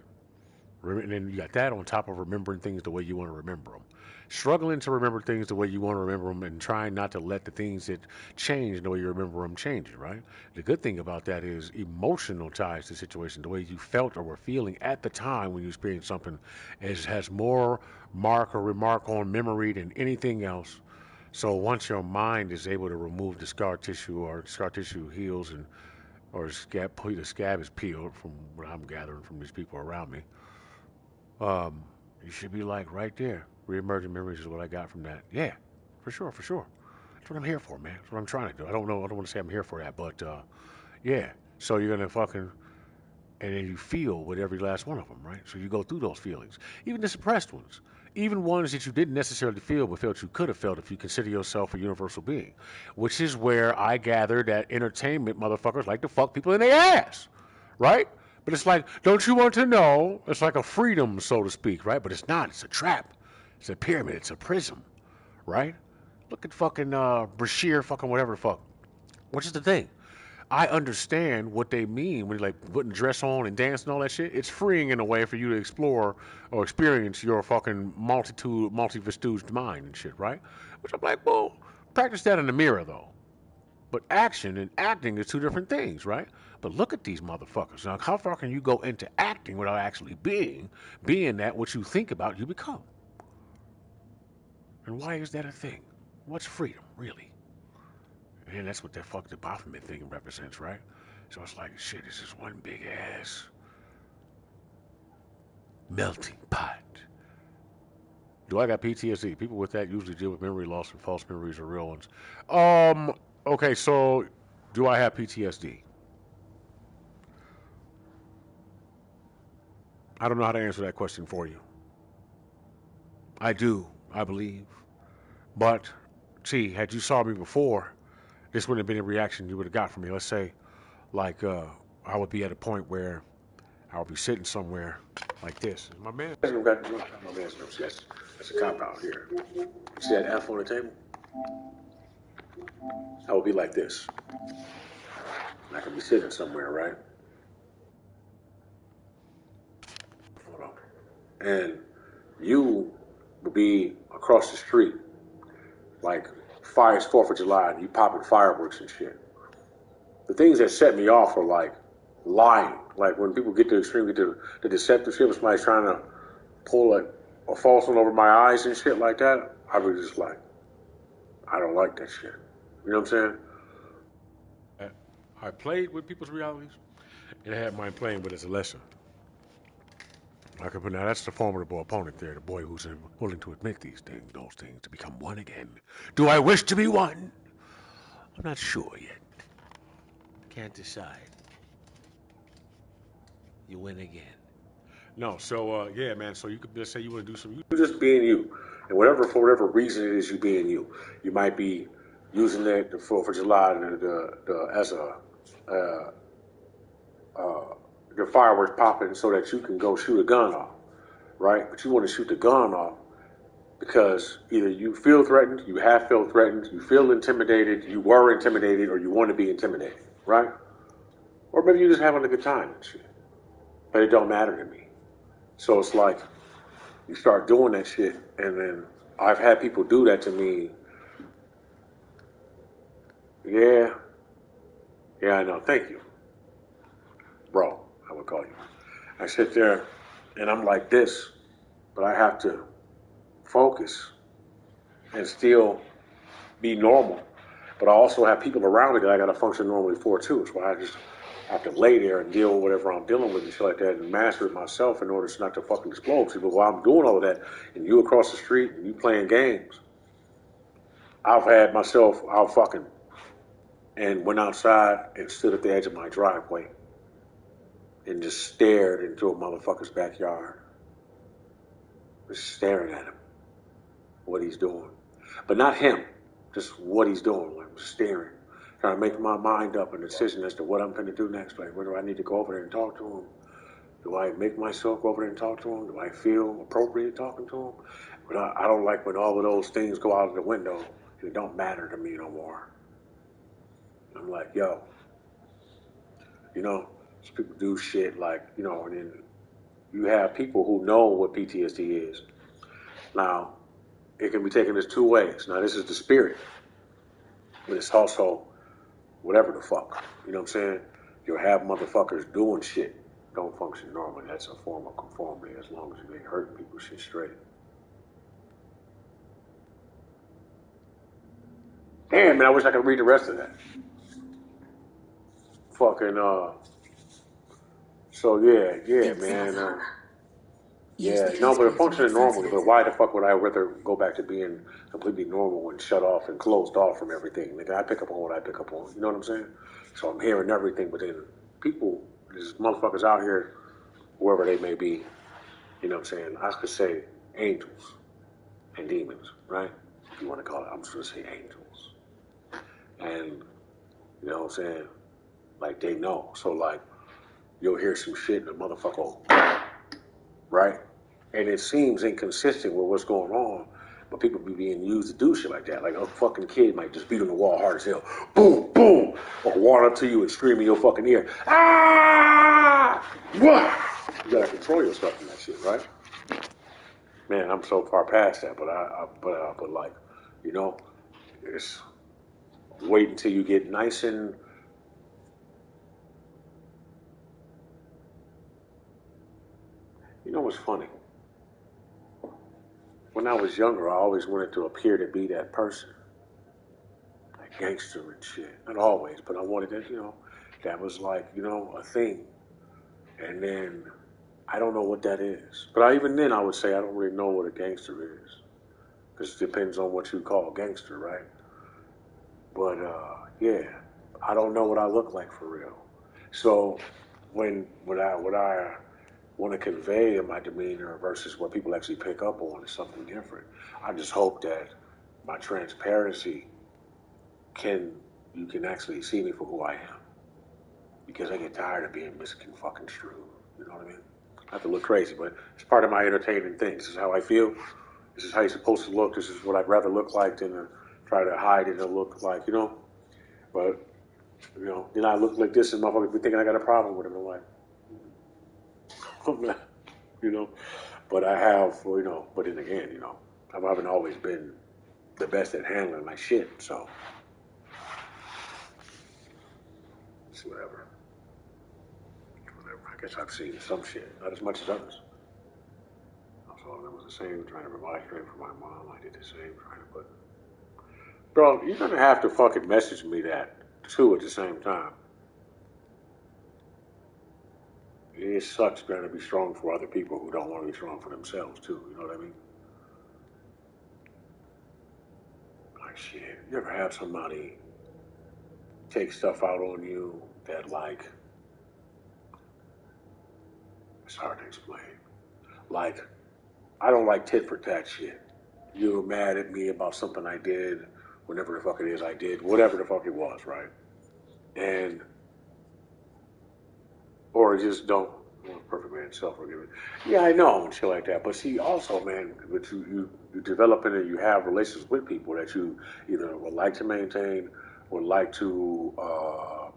And then you got that on top of remembering things the way you want to remember them. Struggling to remember things the way you want to remember them and trying not to let the things that change the way you remember them change, right? The good thing about that is emotional ties to the situation, the way you felt or were feeling at the time when you experienced something has more mark or remark on memory than anything else. So once your mind is able to remove the scar tissue or scar tissue heals and or the scab is peeled from what I'm gathering from these people around me, you should be like right there. Reemerging memories is what I got from that. Yeah, for sure. That's what I'm here for, man. That's what I'm trying to do. I don't want to say I'm here for that, but yeah. So you're gonna fucking, and then you feel with every last one of them, right? So you go through those feelings, even the suppressed ones, even ones that you didn't necessarily feel, but felt you could have felt if you consider yourself a universal being, which is where I gather that entertainment motherfuckers like to fuck people in their ass, right? But it's like, don't you want to know? It's like a freedom, so to speak, right? But it's not. It's a trap. It's a pyramid. It's a prism, right? Look at fucking Brashear, fucking whatever the fuck. Which is the thing? I understand what they mean when you're like putting dress on and dancing and all that shit. It's freeing in a way for you to explore or experience your fucking multi-vistuged mind and shit, right? Which I'm like, well, practice that in the mirror though. But action and acting is two different things, right? But look at these motherfuckers. Now, how far can you go into acting without actually being that what you think about, you become? And why is that a thing? What's freedom, really? And that's what that fuck the Baphomet thing represents, right? So it's like, shit, this is one big ass melting pot. Do I got PTSD? People with that usually deal with memory loss and false memories or real ones. Okay, so do I have PTSD? I don't know how to answer that question for you. I do, I believe. But, see, had you saw me before, this wouldn't have been a reaction you would have got from me. Let's say, like, I would be at a point where I would be sitting somewhere like this. My man. My man's nose. Yes, that's a cop out here. You see that F on the table? I would be like this. I could be sitting somewhere, right? Hold on. And you would be across the street, like fire's 4th of July, and you popping fireworks and shit. The things that set me off are like lying. Like when people get to the extreme, get to the deceptive shit, when somebody's trying to pull a false one over my eyes and shit like that, I was just like, I don't like that shit. You know what I'm saying? I played with people's realities, and I had mine playing with it as a lesson. Now that's the formidable opponent there, the boy who's willing to admit those things, to become one again. Do I wish to be one? I'm not sure yet. Can't decide. You win again. No, so yeah, man. So you could just say you want to do something. You just being you, and for whatever reason it is, you being you. You might be using that the 4th of July as the fireworks popping so that you can go shoot a gun off, right? But you want to shoot the gun off because either you feel threatened, you have felt threatened, you feel intimidated, you were intimidated, or you want to be intimidated, right? Or maybe you're just having a good time and shit. But it don't matter to me. So it's like you start doing that shit, and then I've had people do that to me. Yeah, I know. Thank you, bro. I would call you. I sit there, and I'm like this, but I have to focus and still be normal. But I also have people around me that I got to function normally for too. That's why I just have to lay there and deal with whatever I'm dealing with and shit like that and master it myself in order not to fucking explode. See, but while I'm doing all of that and you across the street and you playing games, I've had myself out fucking and went outside and stood at the edge of my driveway and just stared into a motherfucker's backyard. Just staring at him, what he's doing. But not him, just what he's doing, like staring. Trying to make my mind up a decision as to what I'm going to do next. Like, whether I need to go over there and talk to him. Do I make myself go over there and talk to him? Do I feel appropriate talking to him? But I don't like when all of those things go out of the window. It don't matter to me no more. I'm like, yo, you know, people do shit like, you know, and then you have people who know what PTSD is. Now, it can be taken as two ways. Now, this is the spirit, but it's also whatever the fuck. You know what I'm saying? You'll have motherfuckers doing shit don't function normally. That's a form of conformity as long as you ain't hurting people shit straight. Damn, man, I wish I could read the rest of that. Fucking, so yeah, man. Yeah, no, but functioning normally, but why the fuck would I rather go back to being completely normal and shut off and closed off from everything? Nigga, I pick up on what I pick up on. You know what I'm saying? So I'm hearing everything, but then people, these motherfuckers out here, wherever they may be, you know what I'm saying? I could say angels and demons, right? If you want to call it, I'm just going to say angels. And, you know what I'm saying? Like, they know. So, like, you'll hear some shit and a motherfucker, right? And it seems inconsistent with what's going on, But people be being used to do shit like that. Like a fucking kid might just beat on the wall hard as hell. Boom, boom. Or walk up to you and scream in your fucking ear. Ah! Wah! You gotta control yourself in that shit, right? Man, I'm so far past that, but like, you know, it's wait until you get nice and. You know what's funny? When I was younger, I always wanted to appear to be that person, like gangster and shit. Not always, but I wanted to, that was like, a thing. And then I don't know what that is. But even then, I would say I don't really know what a gangster is, because it depends on what you call gangster, right? But yeah, I don't know what I look like for real. So what I want to convey in my demeanor versus what people actually pick up on is something different. I just hope that my transparency you can actually see me for who I am, because I get tired of being misconstrued. You know what I mean? I have to look crazy, but it's part of my entertaining thing. This is how I feel. This is how you're supposed to look. This is what I'd rather look like than to try to hide it and look like, But, then I look like this and motherfuckers be thinking I got a problem with it. I'm like, I'm not, you know. But I have, but then again, I haven't always been the best at handling my shit, so it's whatever. Whatever. I guess I've seen some shit, not as much as others. Also, that was the same, trying to provide strength for my mom. I did the same, trying to put. Bro, you're gonna have to fucking message me that too at the same time. It sucks trying to be strong for other people who don't want to be strong for themselves too. You know what I mean? Like shit. You ever have somebody take stuff out on you that like it's hard to explain. Like, I don't like tit for tat shit. You're mad at me about something I did, whatever the fuck it is I did, whatever the fuck it was, right? And or just don't. Well, perfect man, self-forgiving. Yeah, I know and shit like that. But see, also, man, but you developing and you have relations with people that you either would like to maintain, would like to uh,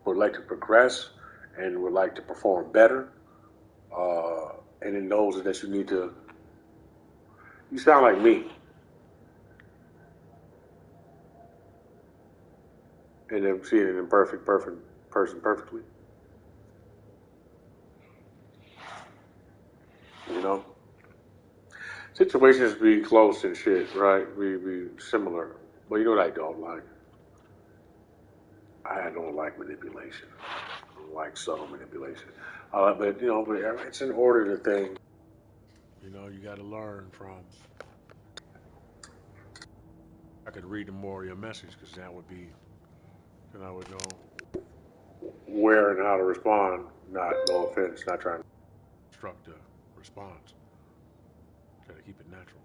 would like to progress, and would like to perform better. And it knows that you need to. You sound like me, and then seeing an imperfect, perfect person perfectly. You know, situations be close and shit, right? Be similar, but you know what I don't like? I don't like manipulation. I don't like subtle manipulation. But it's an order to thing. You got to learn from. I could read more of your message because that would be, then I would know where and how to respond. Not, no offense, not trying to construct a response. Try to keep it natural.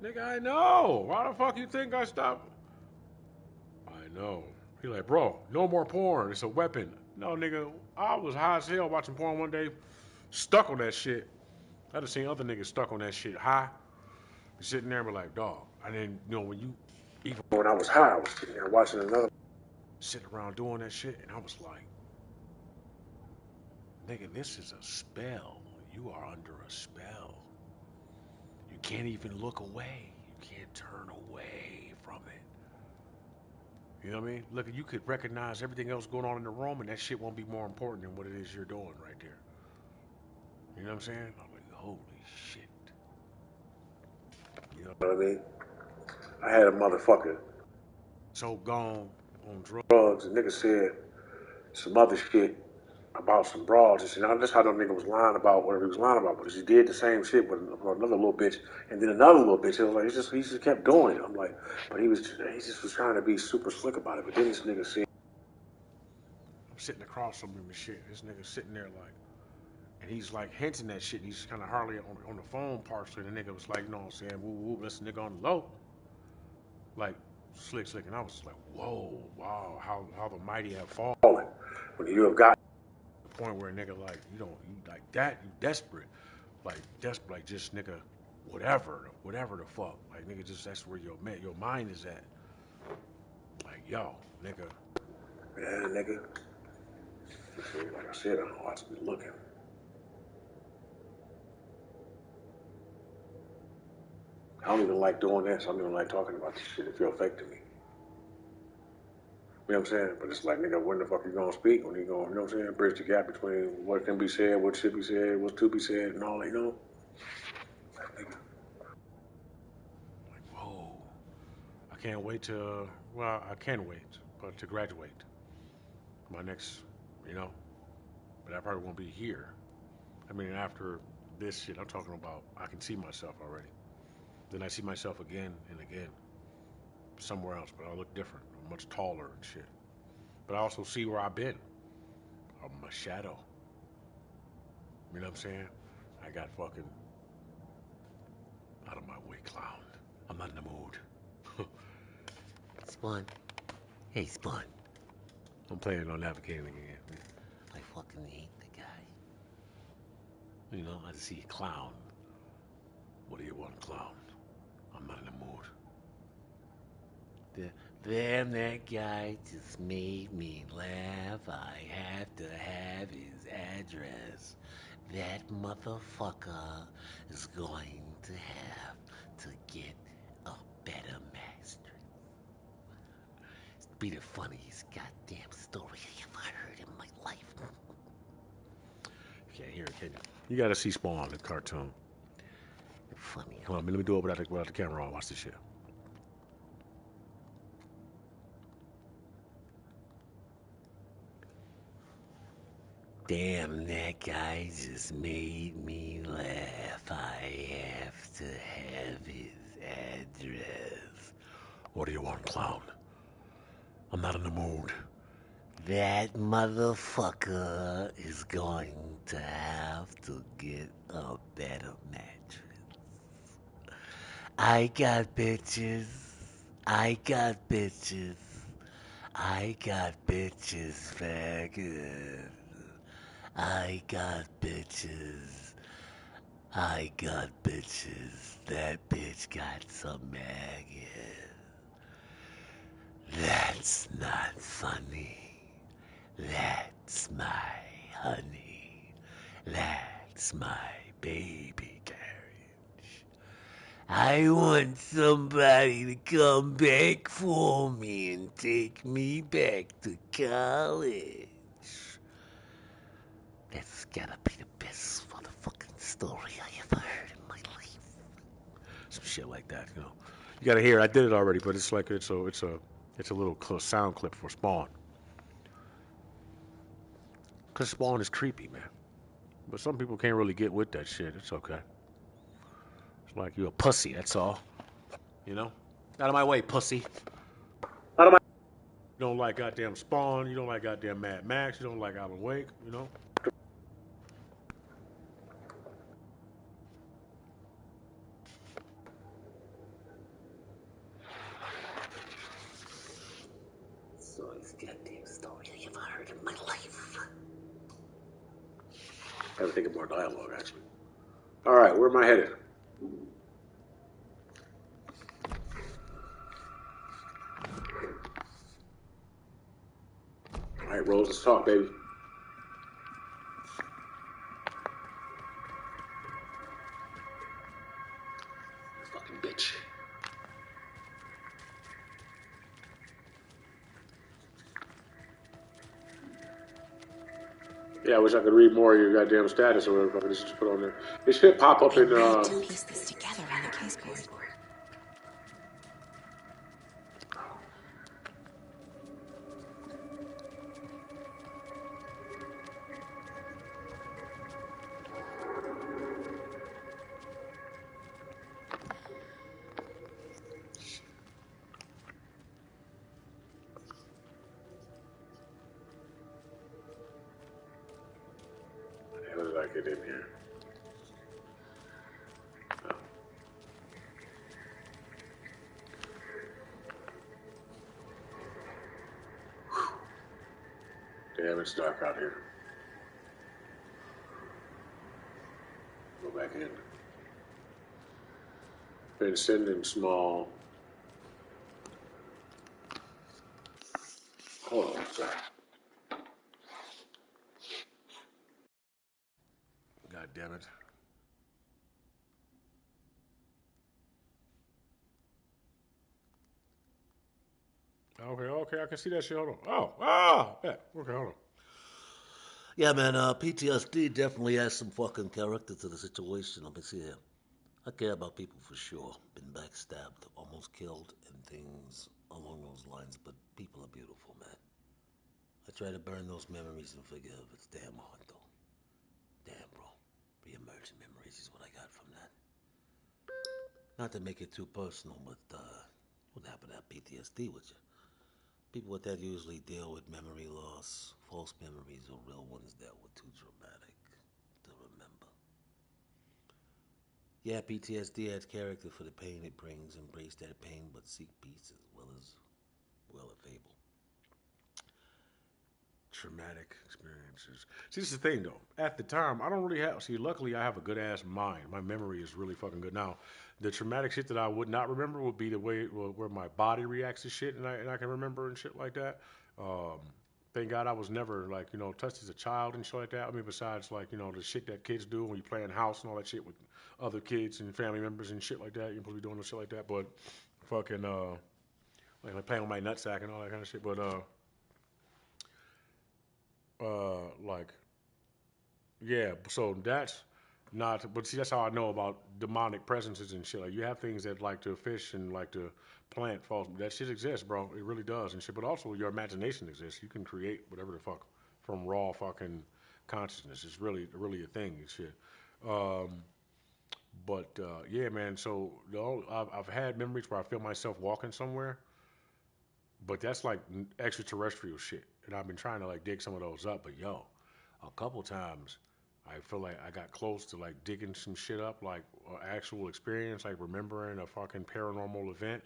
Nigga, I know. Why the fuck you think I stopped? I know. He like, bro, no more porn. It's a weapon. No, nigga, I was high as hell watching porn one day, stuck on that shit. I done seen other niggas stuck on that shit high. Be sitting there and be like, dog. And then, when you, even when I was high, I was sitting there watching another, sitting around doing that shit, and I was like, nigga, this is a spell. You are under a spell. You can't even look away. You can't turn away from it. You know what I mean? Look, you could recognize everything else going on in the room, and that shit won't be more important than what it is you're doing right there. You know what I'm saying? I'm like, holy shit. You know what I mean? I had a motherfucker so gone on drugs, and nigga said some other shit about some broads. And said, that's how that nigga was lying about whatever he was lying about. But he did the same shit with another little bitch, and then another little bitch. It was like he just kept doing it. I'm like, but he just was trying to be super slick about it. But then this nigga said, I'm sitting across from him and shit. This nigga sitting there like, and he's like hinting that shit. And he's kind of hardly on the phone partially. And the nigga was like, you know what I'm saying? Woo woo, this nigga on the low. like slick, and I was like, whoa, wow, how the mighty have fallen. When you have got to the point where a nigga like you like that, you desperate, like just nigga, whatever the fuck, like nigga, just that's where your mind is at. Like yo, nigga, yeah, nigga. Like I said, I don't know how to be looking. I don't even like doing this. I don't even like talking about this shit. It feels fake to me. You know what I'm saying? But it's like, nigga, when the fuck you gonna speak? When you gonna, you know what I'm saying? Bridge the gap between what can be said, what should be said, what's to be said, and all that, you know? Like, whoa. I can't wait to, well, I can wait, but to graduate. My next, you know? But I probably won't be here. I mean, after this shit, I'm talking about, I can see myself already. Then I see myself again and again. Somewhere else, but I look different. I'm much taller and shit. But I also see where I've been. I'm a shadow. You know what I'm saying? I got fucking out of my way clown. I'm not in the mood. Spawn. Hey, Spawn. I'm planning on navigating again. I fucking hate the guy. You know, I see a clown. What do you want, clown? I'm not in the mood. Damn, that guy just made me laugh. I have to have his address. That motherfucker is going to have to get a better master. It's be the funniest goddamn story I ever heard in my life. You can't hear it, can you? You gotta see Spawn, the cartoon. Funny. Hold on, let me do it without the camera on. Watch this shit. Damn, that guy just made me laugh. I have to have his address. What do you want, clown? I'm not in the mood. That motherfucker is going to have to get a better mattress. I got bitches. I got bitches. I got bitches, faggot. I got bitches. I got bitches. That bitch got some maggot. That's not funny. That's my honey. That's my baby carriage. I want somebody to come back for me and take me back to college. That's gotta be the best motherfucking story I ever heard in my life. Some shit like that, you know. You gotta hear it. I did it already, but it's like it's a little sound clip for Spawn. Cause Spawn is creepy, man. But some people can't really get with that shit. It's okay. It's like you a pussy. That's all. You know. Out of my way, pussy. Out of my. You don't like goddamn Spawn. You don't like goddamn Mad Max. You don't like Alan Wake. You know. So it's goddamn story I ever heard in my life. I have to think of more dialogue, actually. All right, where am I headed? All right, Rose, let's talk, baby. Fucking bitch. Yeah, I wish I could read more of your goddamn status or whatever. I could just put on there. It should pop up in. I need to piece this together on the caseboard. How did I get in here? Oh. Damn, it's dark out here. Go back in. Been sending small. Hold on, sorry. God damn it. Okay, I can see that shit. Hold on. Yeah. Okay, hold on. Yeah, man, PTSD definitely has some fucking character to the situation. Let me see here. I care about people for sure. Been backstabbed, almost killed, and things along those lines, but people are beautiful, man. I try to burn those memories and forgive. It's damn hard, though. Damn, bro. Re-emergent memories is what I got from that. Not to make it too personal, but what happened to have PTSD with you? People with that usually deal with memory loss, false memories, or real ones that were too traumatic to remember. Yeah, PTSD adds character for the pain it brings. Embrace that pain, but seek peace as well as able. Traumatic experiences. See, this is the thing though. At the time, I don't really have. See, luckily, I have a good ass mind. My memory is really fucking good. Now, the traumatic shit that I would not remember would be the way where my body reacts to shit, and I can remember and shit like that. Um, thank God I was never like touched as a child and shit like that. I mean, besides like the shit that kids do when you play in house and all that shit with other kids and family members and shit like that. You're supposed to be doing shit like that, but fucking like playing with my nutsack and all that kind of shit. But like yeah, so that's not. But see, that's how I know about demonic presences and shit. Like you have things that like to fish and like to plant false. That shit exists, bro. It really does and shit. But also your imagination exists. You can create whatever the fuck from raw fucking consciousness. It's really a thing and shit. Um, but yeah, man. So I've had memories where I feel myself walking somewhere, but that's like extraterrestrial shit, and I've been trying to like dig some of those up. But yo, a couple times, I feel like I got close to like digging some shit up, like actual experience, like remembering a fucking paranormal event.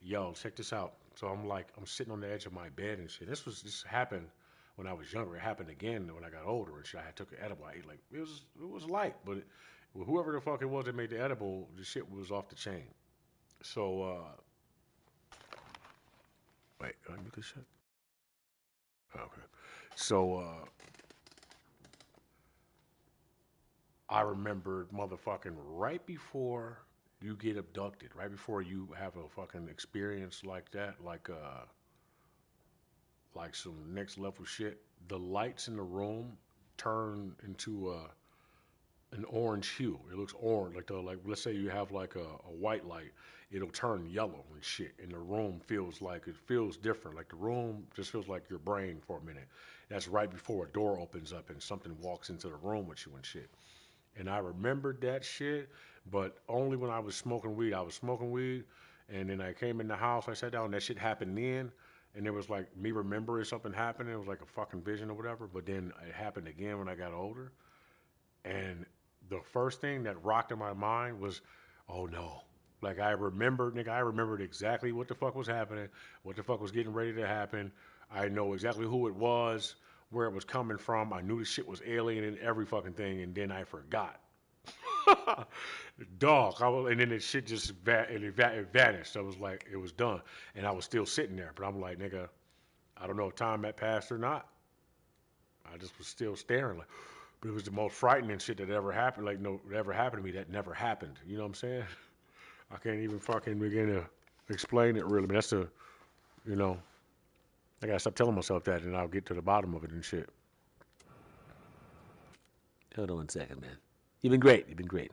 Yo, check this out. So I'm sitting on the edge of my bed and shit. This happened when I was younger. It happened again when I got older and shit. I took an edible. I ate like it was light, but whoever the fuck it was that made the edible, the shit was off the chain. So wait, I mute this shit. Okay. So I remembered motherfucking right before you get abducted, right before you have a fucking experience like that, like some next level shit, the lights in the room turn into an orange hue. It looks orange, like let's say you have like a white light, it'll turn yellow and shit, and the room feels different. Like the room just feels like your brain for a minute. That's right before a door opens up and something walks into the room with you and shit. And I remembered that shit, but only when I was smoking weed. I was smoking weed, and then I came in the house. I sat down, and that shit happened then. And it was like me remembering something happening. It was like a fucking vision or whatever. But then it happened again when I got older. And the first thing that rocked in my mind was, oh no. Like I remembered, nigga, I remembered exactly what the fuck was happening, what the fuck was getting ready to happen. I know exactly who it was, where it was coming from. I knew the shit was alien and every fucking thing, and then I forgot. Dog, and then the shit just it vanished. I was like, it was done, and I was still sitting there. But I'm like, nigga, I don't know if time had passed or not. I just was still staring, like, but it was the most frightening shit that ever happened. Like, no, that ever happened to me that never happened. You know what I'm saying? I can't even fucking begin to explain it really. But that's you know, I gotta stop telling myself that, and I'll get to the bottom of it and shit. Hold on one second, man. You've been great. You've been great.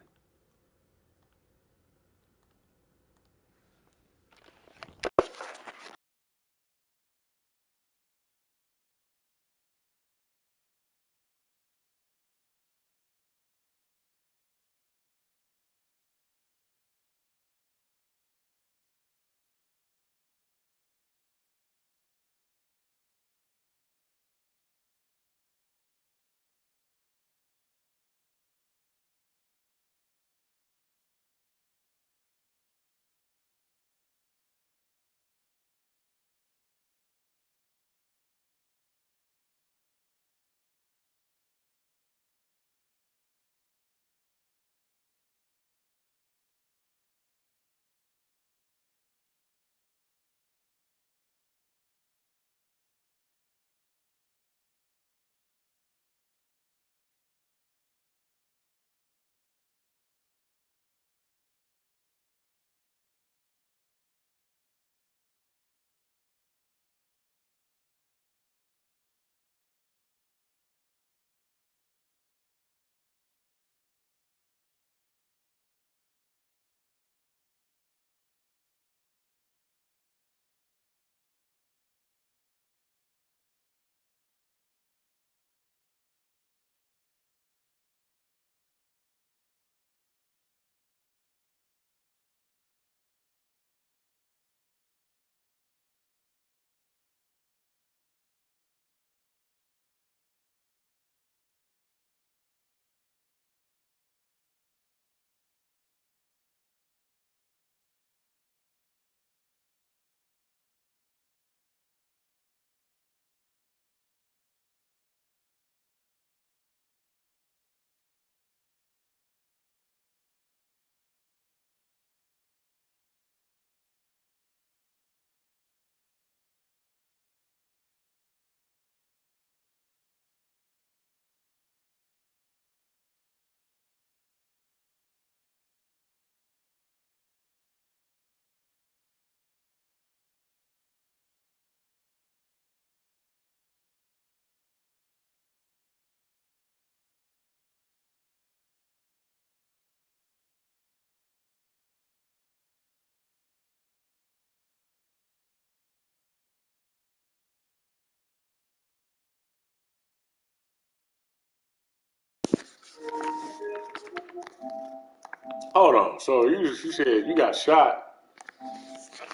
Hold on. So you said you got shot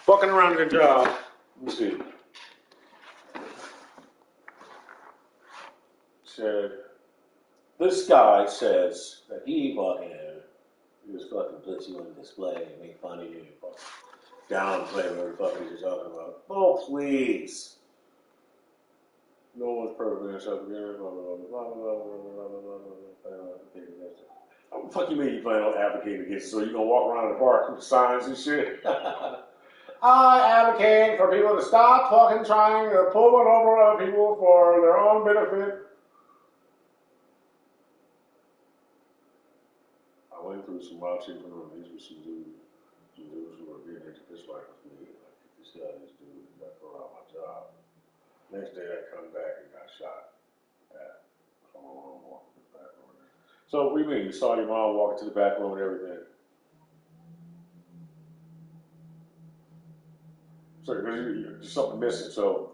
fucking around at your job. Let me see. Said this guy says that he just fucking puts you on display and make fun of you and fucking downplay whatever the fuck you're talking about. Oh please. No one's perfect in yourself again. What the fuck you mean you plan on advocating against it? So you gonna walk around the park with signs and shit? I advocate for people to stop fucking trying to pull one over other people for their own benefit. I went through some wild shit from these with some dudes who were getting into this life with me. Like, this guy, this dude, got thrown out my job. Next day I come back and got shot at. So what do you mean? You saw your mom walking to the back room and everything? So there's something missing. So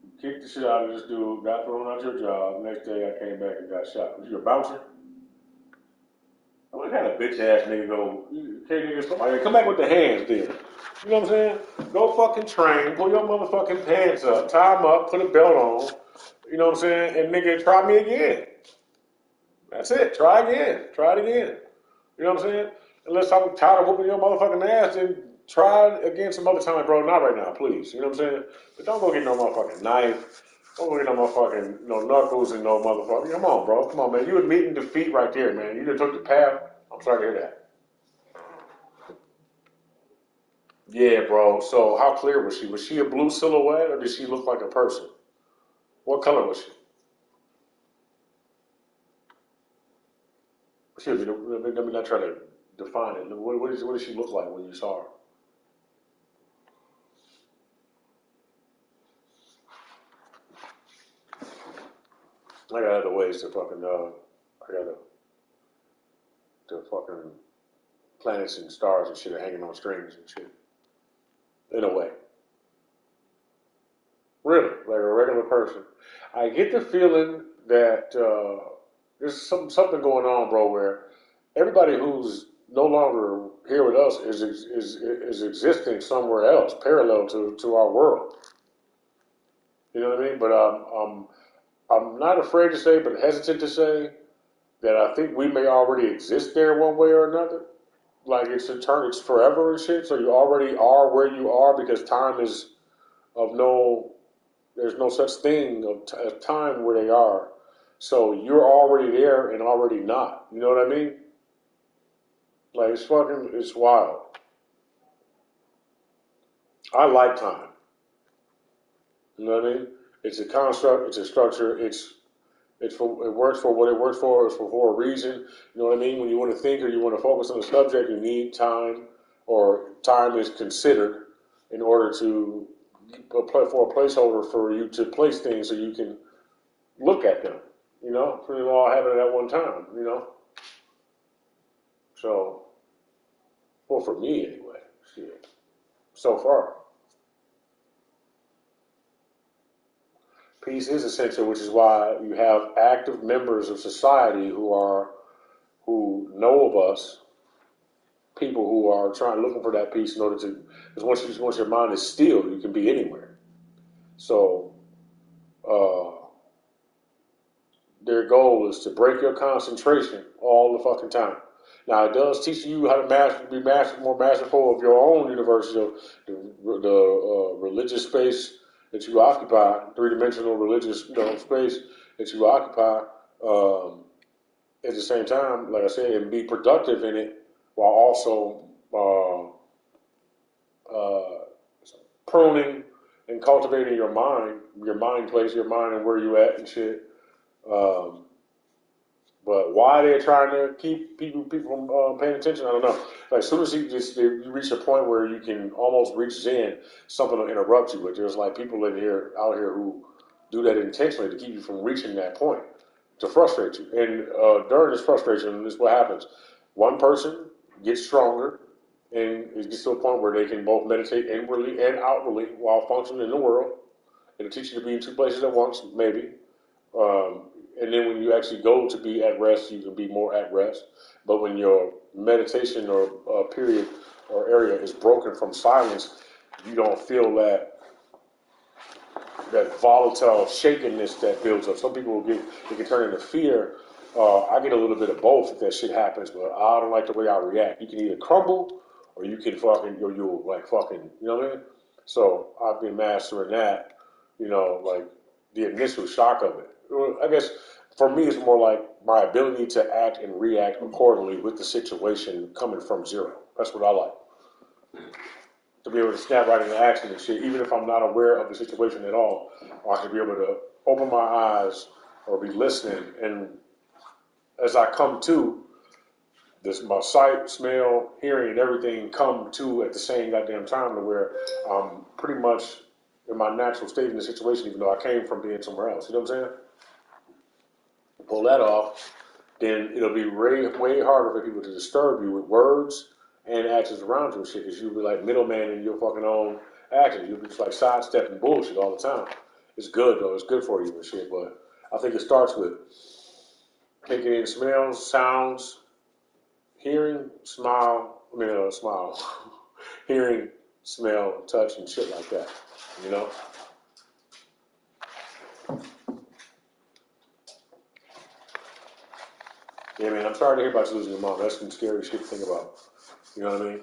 you kicked the shit out of this dude, got thrown out your job. Next day I came back and got shot. Was you a bouncer? What kind of bitch ass nigga go? Okay, niggas, come back with the hands then. You know what I'm saying? Go fucking train, pull your motherfucking pants up, tie them up, put a belt on. You know what I'm saying? And nigga, try me again. That's it. Try again. Try it again. You know what I'm saying? Unless I'm tired of whooping your motherfucking ass, then try it again some other time, bro. Not right now, please. You know what I'm saying? But don't go get no motherfucking knife. Don't go get no motherfucking knuckles and no motherfucking. Come on, bro. Come on, man. You admitting defeat right there, man. You just took the path. I'm sorry to hear that. Yeah, bro. So how clear was she? Was she a blue silhouette or did she look like a person? What color was she? Let me not try to define it. What does she look like when you saw her? I got other ways to fucking, I got to fucking planets and stars and shit are hanging on strings and shit. In a way. Really, like a regular person. I get the feeling that there's something going on, bro, where everybody who's no longer here with us is existing somewhere else, parallel to our world. You know what I mean? But I'm not afraid to say, but hesitant to say that I think we may already exist there one way or another. Like it's eternal, it's forever and shit. So you already are where you are because time is of no. There's no such thing of time where they are. So you're already there and already not. You know what I mean? Like it's wild. I like time. You know what I mean? It's a construct. It's a structure. It works for what it works for. It's for a reason. You know what I mean? When you want to think or you want to focus on the subject, you need time, or time is considered in order to for a placeholder for you to place things so you can look at them. You know, for them all having it at one time. You know, so well for me anyway. Shit. So far. Peace is essential, which is why you have active members of society who know of us, people who are looking for that peace in order to, because once your mind is still, you can be anywhere. So their goal is to break your concentration all the fucking time. Now it does teach you how to be more masterful of your own universe, the religious space that you occupy, three-dimensional religious space that you occupy. At the same time, like I said, and be productive in it while also pruning and cultivating your mind place, your mind and where you at and shit. But why they're trying to keep people from paying attention, I don't know. Like as soon as you reach a point where you can almost reach Zen, something will interrupt you. But there's like people out here who do that intentionally to keep you from reaching that point, to frustrate you. And during this frustration, this is what happens. One person gets stronger, and it gets to a point where they can both meditate inwardly and outwardly while functioning in the world. It'll teach you to be in two places at once, maybe. and then when you actually go to be at rest, you can be more at rest. But when your meditation or period or area is broken from silence, you don't feel that volatile shakiness that builds up. Some people it can turn into fear. I get a little bit of both if that shit happens, but I don't like the way I react. You can either crumble or you can fucking, you'll like fucking, you know what I mean? So I've been mastering that, like the initial shock of it. I guess for me, it's more like my ability to act and react accordingly with the situation coming from zero. That's what I like. To be able to snap right into action and shit, even if I'm not aware of the situation at all, I should be able to open my eyes or be listening, and as I come to, my sight, smell, hearing, and everything come to at the same goddamn time, to where I'm pretty much in my natural state in the situation, even though I came from being somewhere else. You know what I'm saying? Pull that off, then it'll be way harder for people to disturb you with words and actions around you and shit, because you'll be like middleman in your fucking own actions. You'll be just like sidestepping bullshit all the time. It's good though, it's good for you and shit, but I think it starts with taking in smells, sounds, hearing, smile, hearing, smell, touch, and shit like that, you know? Yeah, man, I'm sorry to hear about you losing your mom. That's some scary shit to think about. You know what I mean?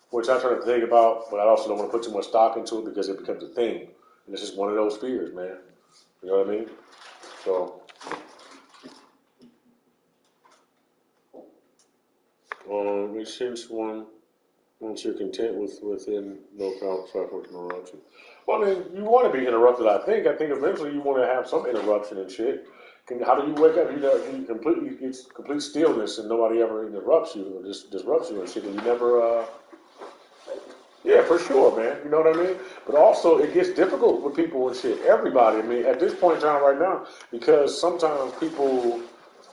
Which I try to think about, but I also don't want to put too much stock into it because it becomes a thing. And it's just one of those fears, man. You know what I mean? So, since once you're content within no conflict with interruption. Well, I mean, you want to be interrupted, I think. I think eventually you want to have some interruption and shit. How do you wake up? It's complete stillness and nobody ever interrupts you or disrupts you and shit. And you never, yeah, for sure, man. You know what I mean? But also, it gets difficult with people and shit. Everybody. I mean, at this point in time right now, because sometimes people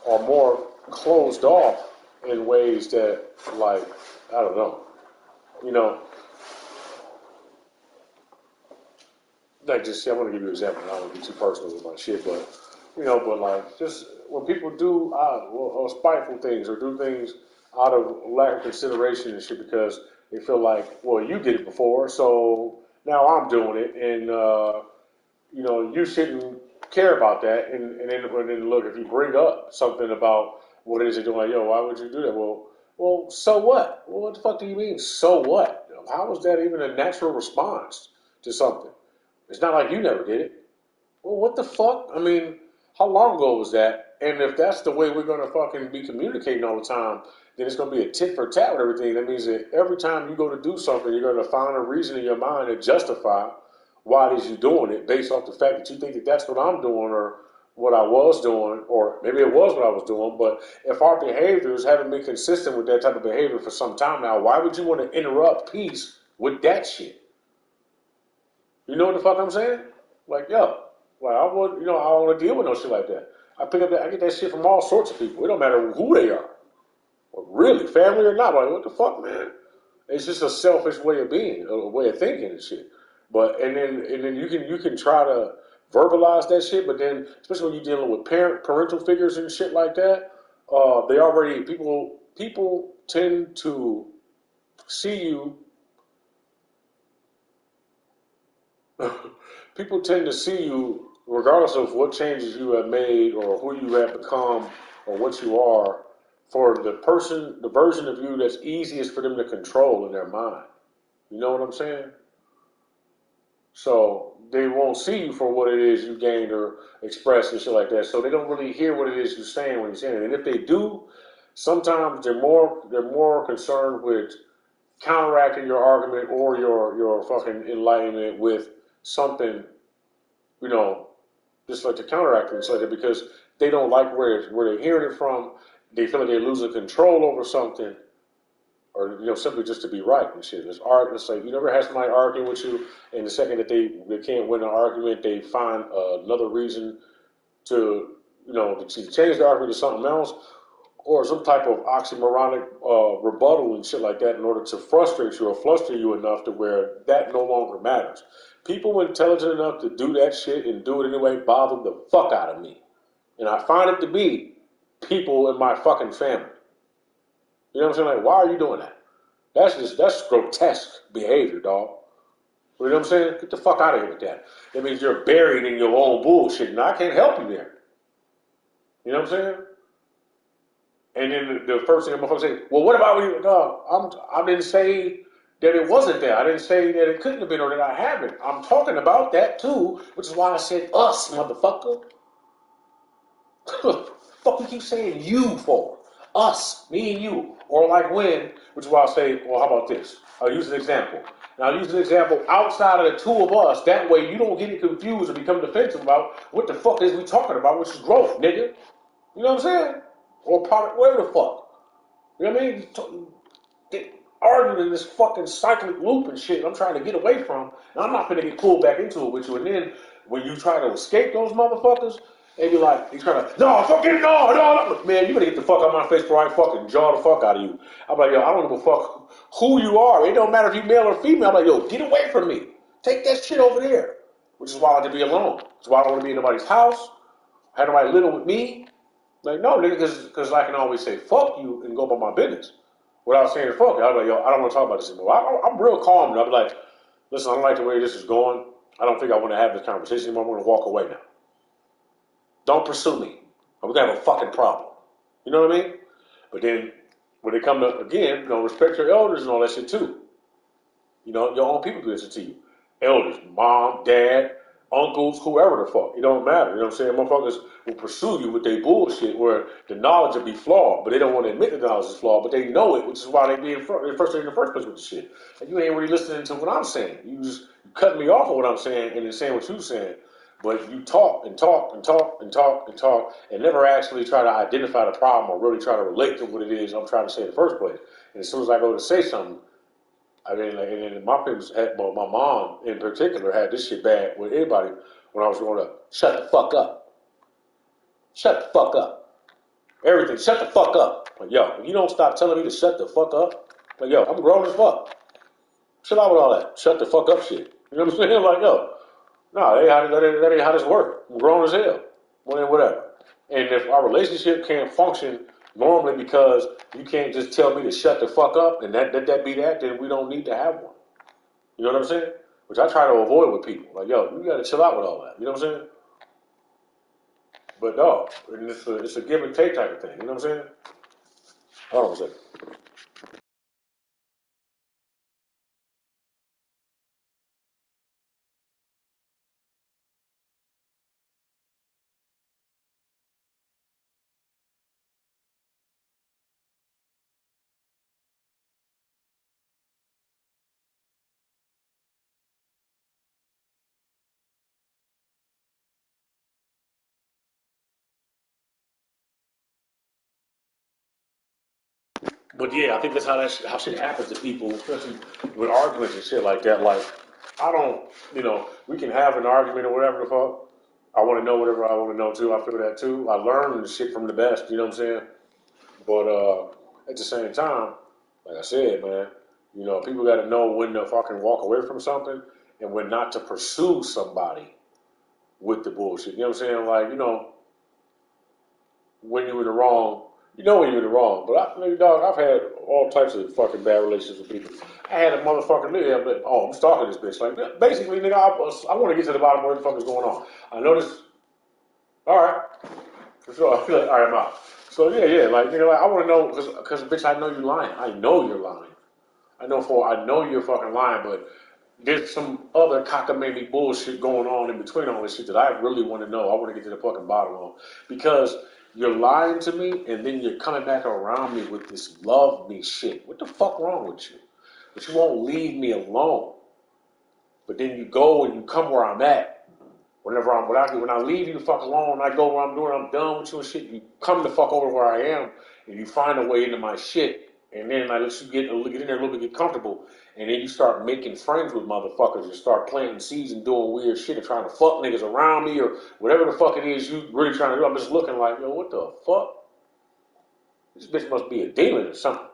are more closed off in ways that, like, I don't know. You know, like just, I'm going to give you an example. I don't want to be too personal with my shit, but, but like, just when people do spiteful things or do things out of lack of consideration and shit because they feel like, well, you did it before, so now I'm doing it, and, you shouldn't care about that. And then look, if you bring up something about what it is they're doing, like, yo, why would you do that? Well, so what? Well, what the fuck do you mean, so what? How is that even a natural response to something? It's not like you never did it. Well, what the fuck? I mean, how long ago was that? And if that's the way we're going to fucking be communicating all the time, then it's going to be a tit for tat with everything. That means that every time you go to do something, you're going to find a reason in your mind to justify why it is you're doing it based off the fact that you think that that's what I'm doing or what I was doing, or maybe it was what I was doing. But if our behaviors haven't been consistent with that type of behavior for some time now, why would you want to interrupt peace with that shit? You know what the fuck I'm saying? Like, yo, like I would, I don't want to deal with no shit like that. I get that shit from all sorts of people. It don't matter who they are, or really, family or not. Like, what the fuck, man? It's just a selfish way of being, a way of thinking and shit. But and then you can try to verbalize that shit, but then especially when you're dealing with parental figures and shit like that, they already people tend to see you. People tend to see you regardless of what changes you have made or who you have become or what you are, for the version of you that's easiest for them to control in their mind. You know what I'm saying? So they won't see you for what it is you gained or expressed and shit like that. So they don't really hear what it is you're saying when you're saying it. And if they do, sometimes they're more concerned with counteracting your argument or your fucking enlightenment with something, just like to counteract it, like that, because they don't like where they're hearing it from. They feel like they're losing control over something, or simply just to be right and shit. It's like you never had somebody arguing with you, and the second that they can't win an argument, they find another reason to to change the argument to something else, or some type of oxymoronic rebuttal and shit like that in order to frustrate you or fluster you enough to where that no longer matters. People intelligent enough to do that shit and do it anyway bother the fuck out of me. And I find it to be people in my fucking family. You know what I'm saying? Like, why are you doing that? That's grotesque behavior, dog. You know what I'm saying? Get the fuck out of here with that. That means you're buried in your own bullshit, and I can't help you there. You know what I'm saying? And then the first thing I'm gonna say, well, what about when you? No, I didn't say that it wasn't there. I didn't say that it couldn't have been or that I haven't. I'm talking about that too, which is why I said us, motherfucker. Fuck, you keep saying you for us, me and you, or like when, which is why I say, well, how about this? I'll use an example. And I'll use an example outside of the two of us. That way, you don't get it confused or become defensive about what the fuck is we talking about, which is growth, nigga. You know what I'm saying? Or product, whatever the fuck. You know what I mean? Get arguing in this fucking cyclic loop and shit I'm trying to get away from. And I'm not gonna get pulled back into it with you. And then when you try to escape those motherfuckers, they be like, he's trying to, no, fucking no. Man, you better get the fuck out of my face before I fucking jaw the fuck out of you. I'm like, yo, I don't give a fuck who you are. It don't matter if you male or female. I'm like, yo, get away from me. Take that shit over there. Which is why I like to be alone. That's why I don't want to be in nobody's house. Have nobody living with me. Like, no, nigga, because I can always say fuck you and go about my business without saying fuck you. I'm like, yo, I don't want to talk about this anymore. I'm real calm. I'll be like, listen, I don't like the way this is going. I don't think I want to have this conversation anymore. I'm going to walk away now. Don't pursue me. We're going to have a fucking problem. You know what I mean? But then when they come to, again, respect your elders and all that shit too. Your own people do this to you. Elders, mom, dad, uncles, whoever the fuck. It don't matter. You know what I'm saying? Motherfuckers will pursue you with their bullshit where the knowledge will be flawed, but they don't want to admit the knowledge is flawed, but they know it, which is why they be in the first place with the shit. And you ain't really listening to what I'm saying. You cut me off of what I'm saying and then saying what you're saying. But you talk and talk and talk and talk and talk and never actually try to identify the problem or really try to relate to what it is I'm trying to say in the first place. And as soon as I go to say something, I mean, like, and my parents had, well, my mom in particular had this shit bad with everybody when I was growing up. Shut the fuck up. Shut the fuck up. Everything. Shut the fuck up. Like, yo, if you don't stop telling me to shut the fuck up, like, yo, I'm grown as fuck. Chill out with all that. Shut the fuck up shit. You know what I'm saying? Like, yo, no, that ain't how this works. I'm grown as hell. Well, then whatever. And if our relationship can't function normally because you can't just tell me to shut the fuck up and that be that, then we don't need to have one. You know what I'm saying? Which I try to avoid with people. Like, yo, you gotta chill out with all that. You know what I'm saying? But no, it's a give and take type of thing. You know what I'm saying? Hold on a second. But yeah, I think that's how shit happens to people, especially with arguments and shit like that. Like, I don't, we can have an argument or whatever the fuck. I want to know whatever I want to know too. I feel that too. I learn the shit from the best. You know what I'm saying? But at the same time, like I said, man, people got to know when to fucking walk away from something and when not to pursue somebody with the bullshit. You know what I'm saying? Like, when you're in the wrong, when you're in the wrong. But dog, I've had all types of fucking bad relationships with people. I had a motherfucking nigga, but I'm stalking this bitch. Like, basically, nigga, I want to get to the bottom of what the fuck is going on. I noticed. All right, for sure. All right, I'm out. So yeah, like, nigga, like, I want to know because bitch, I know you're lying. I know you're lying. I know you're fucking lying, but there's some other cockamamie bullshit going on in between all this shit that I really want to know. I want to get to the fucking bottom of, because you're lying to me and then you're coming back around me with this love me shit. What the fuck wrong with you? But you won't leave me alone. But then you go and you come where I'm at. When I leave you the fuck alone, I go where I'm doing, I'm done with you and shit. You come the fuck over where I am, and you find a way into my shit, and then I let you get in there a little bit, get comfortable, and then you start making friends with motherfuckers and start planting seeds and doing weird shit and trying to fuck niggas around me or whatever the fuck it is you really trying to do. I'm just looking like, yo, what the fuck? This bitch must be a demon or something.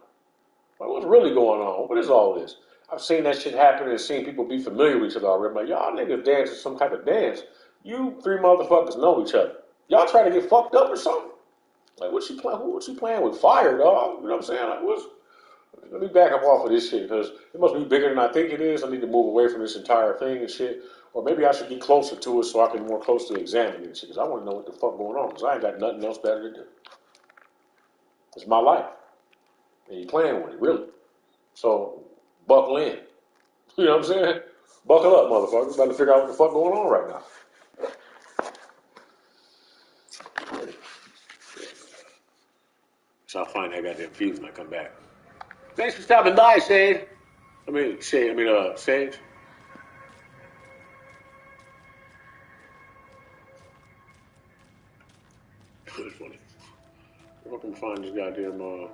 Like, what's really going on? What is all this? I've seen that shit happen and seen people be familiar with each other already. I'm like, y'all niggas dance some type of dance. You three motherfuckers know each other. Y'all trying to get fucked up or something? Like, what she playing? What she playing with fire, dog? You know what I'm saying? Like, what's? Let me back up off of this shit because it must be bigger than I think it is. I need to move away from this entire thing and shit. Or maybe I should get closer to it so I can more closely examine it and shit. Because I want to know what the fuck going on. Because I ain't got nothing else better to do. It's my life, and you playing with it, really. So buckle in. You know what I'm saying? Buckle up, motherfucker. About to figure out what the fuck going on right now. So I'll find that goddamn fuse when I come back. Thanks for stopping by, Sage. Sage. It's funny. If I can find this goddamn, motherfucker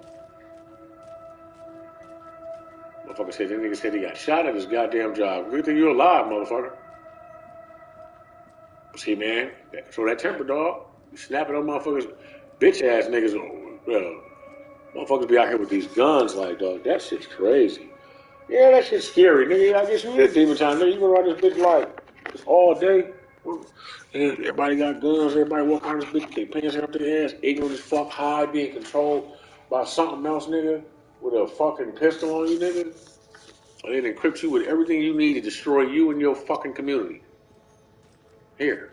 said, that nigga said he got shot at his goddamn job. Good thing you're alive, motherfucker. See, man, so that temper, dog. You snapping on motherfuckers, bitch ass niggas. Well, motherfuckers be out here with these guns, like, dog. That shit's crazy. Yeah, that shit's scary, nigga. I guess you is demon time, nigga. You been around this bitch like just all day. And everybody got guns. Everybody walk around this bitch with their pants up their ass, ignorant as fuck, high, being controlled by something else, nigga, with a fucking pistol on you, nigga. And then encrypt you with everything you need to destroy you and your fucking community. Here.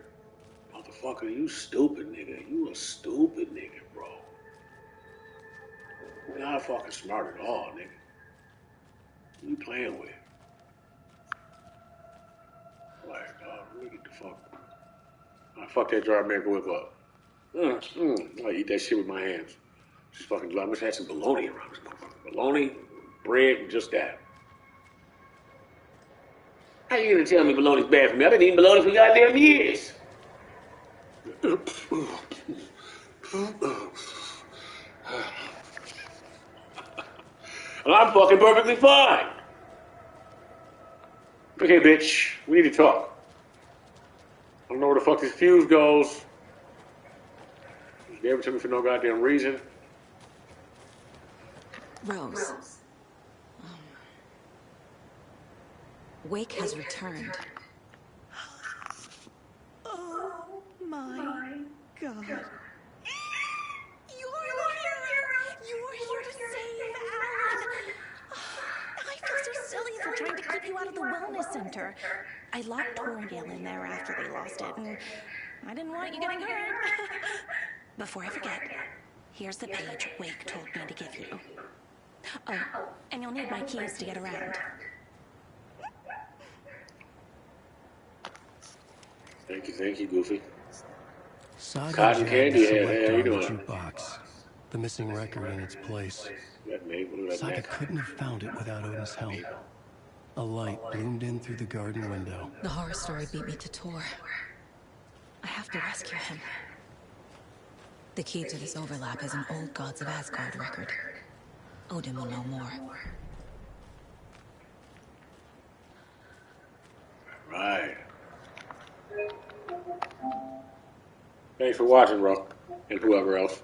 Motherfucker, you stupid nigga. You a stupid nigga, bro. You're not fucking smart at all, nigga. Who you playing with? Like, dog, let me get the fuck. Fuck that jar American whip up. I eat that shit with my hands. Just fucking, I must have some bologna around this motherfucker. Bologna, bread, and just that. How you gonna tell me bologna's bad for me? I've been eating bologna for goddamn years. Well, I'm fucking perfectly fine. Okay, bitch, we need to talk. I don't know where the fuck this fuse goes. You gave it to me for no goddamn reason. Rose. Wake has returned. Oh my god. You're the hero! You're here to save Alan! I feel so silly for trying to keep you out of the wellness center. I locked Torringale in there after they lost it, and I didn't want you getting hurt. Before I forget, here's the page Wake told me to give you. Oh, and you'll need my keys to get around. Thank you, Goofy. Cotton candy head. head. How you The doing? jukebox. The missing record in its place. Saga couldn't have found it without Odin's help. A light bloomed in through the garden window. The horror story beat me to Tor. I have to rescue him. The key to this overlap is an old Gods of Asgard record. Odin will know more. Right. Thanks for watching, bro. And whoever else.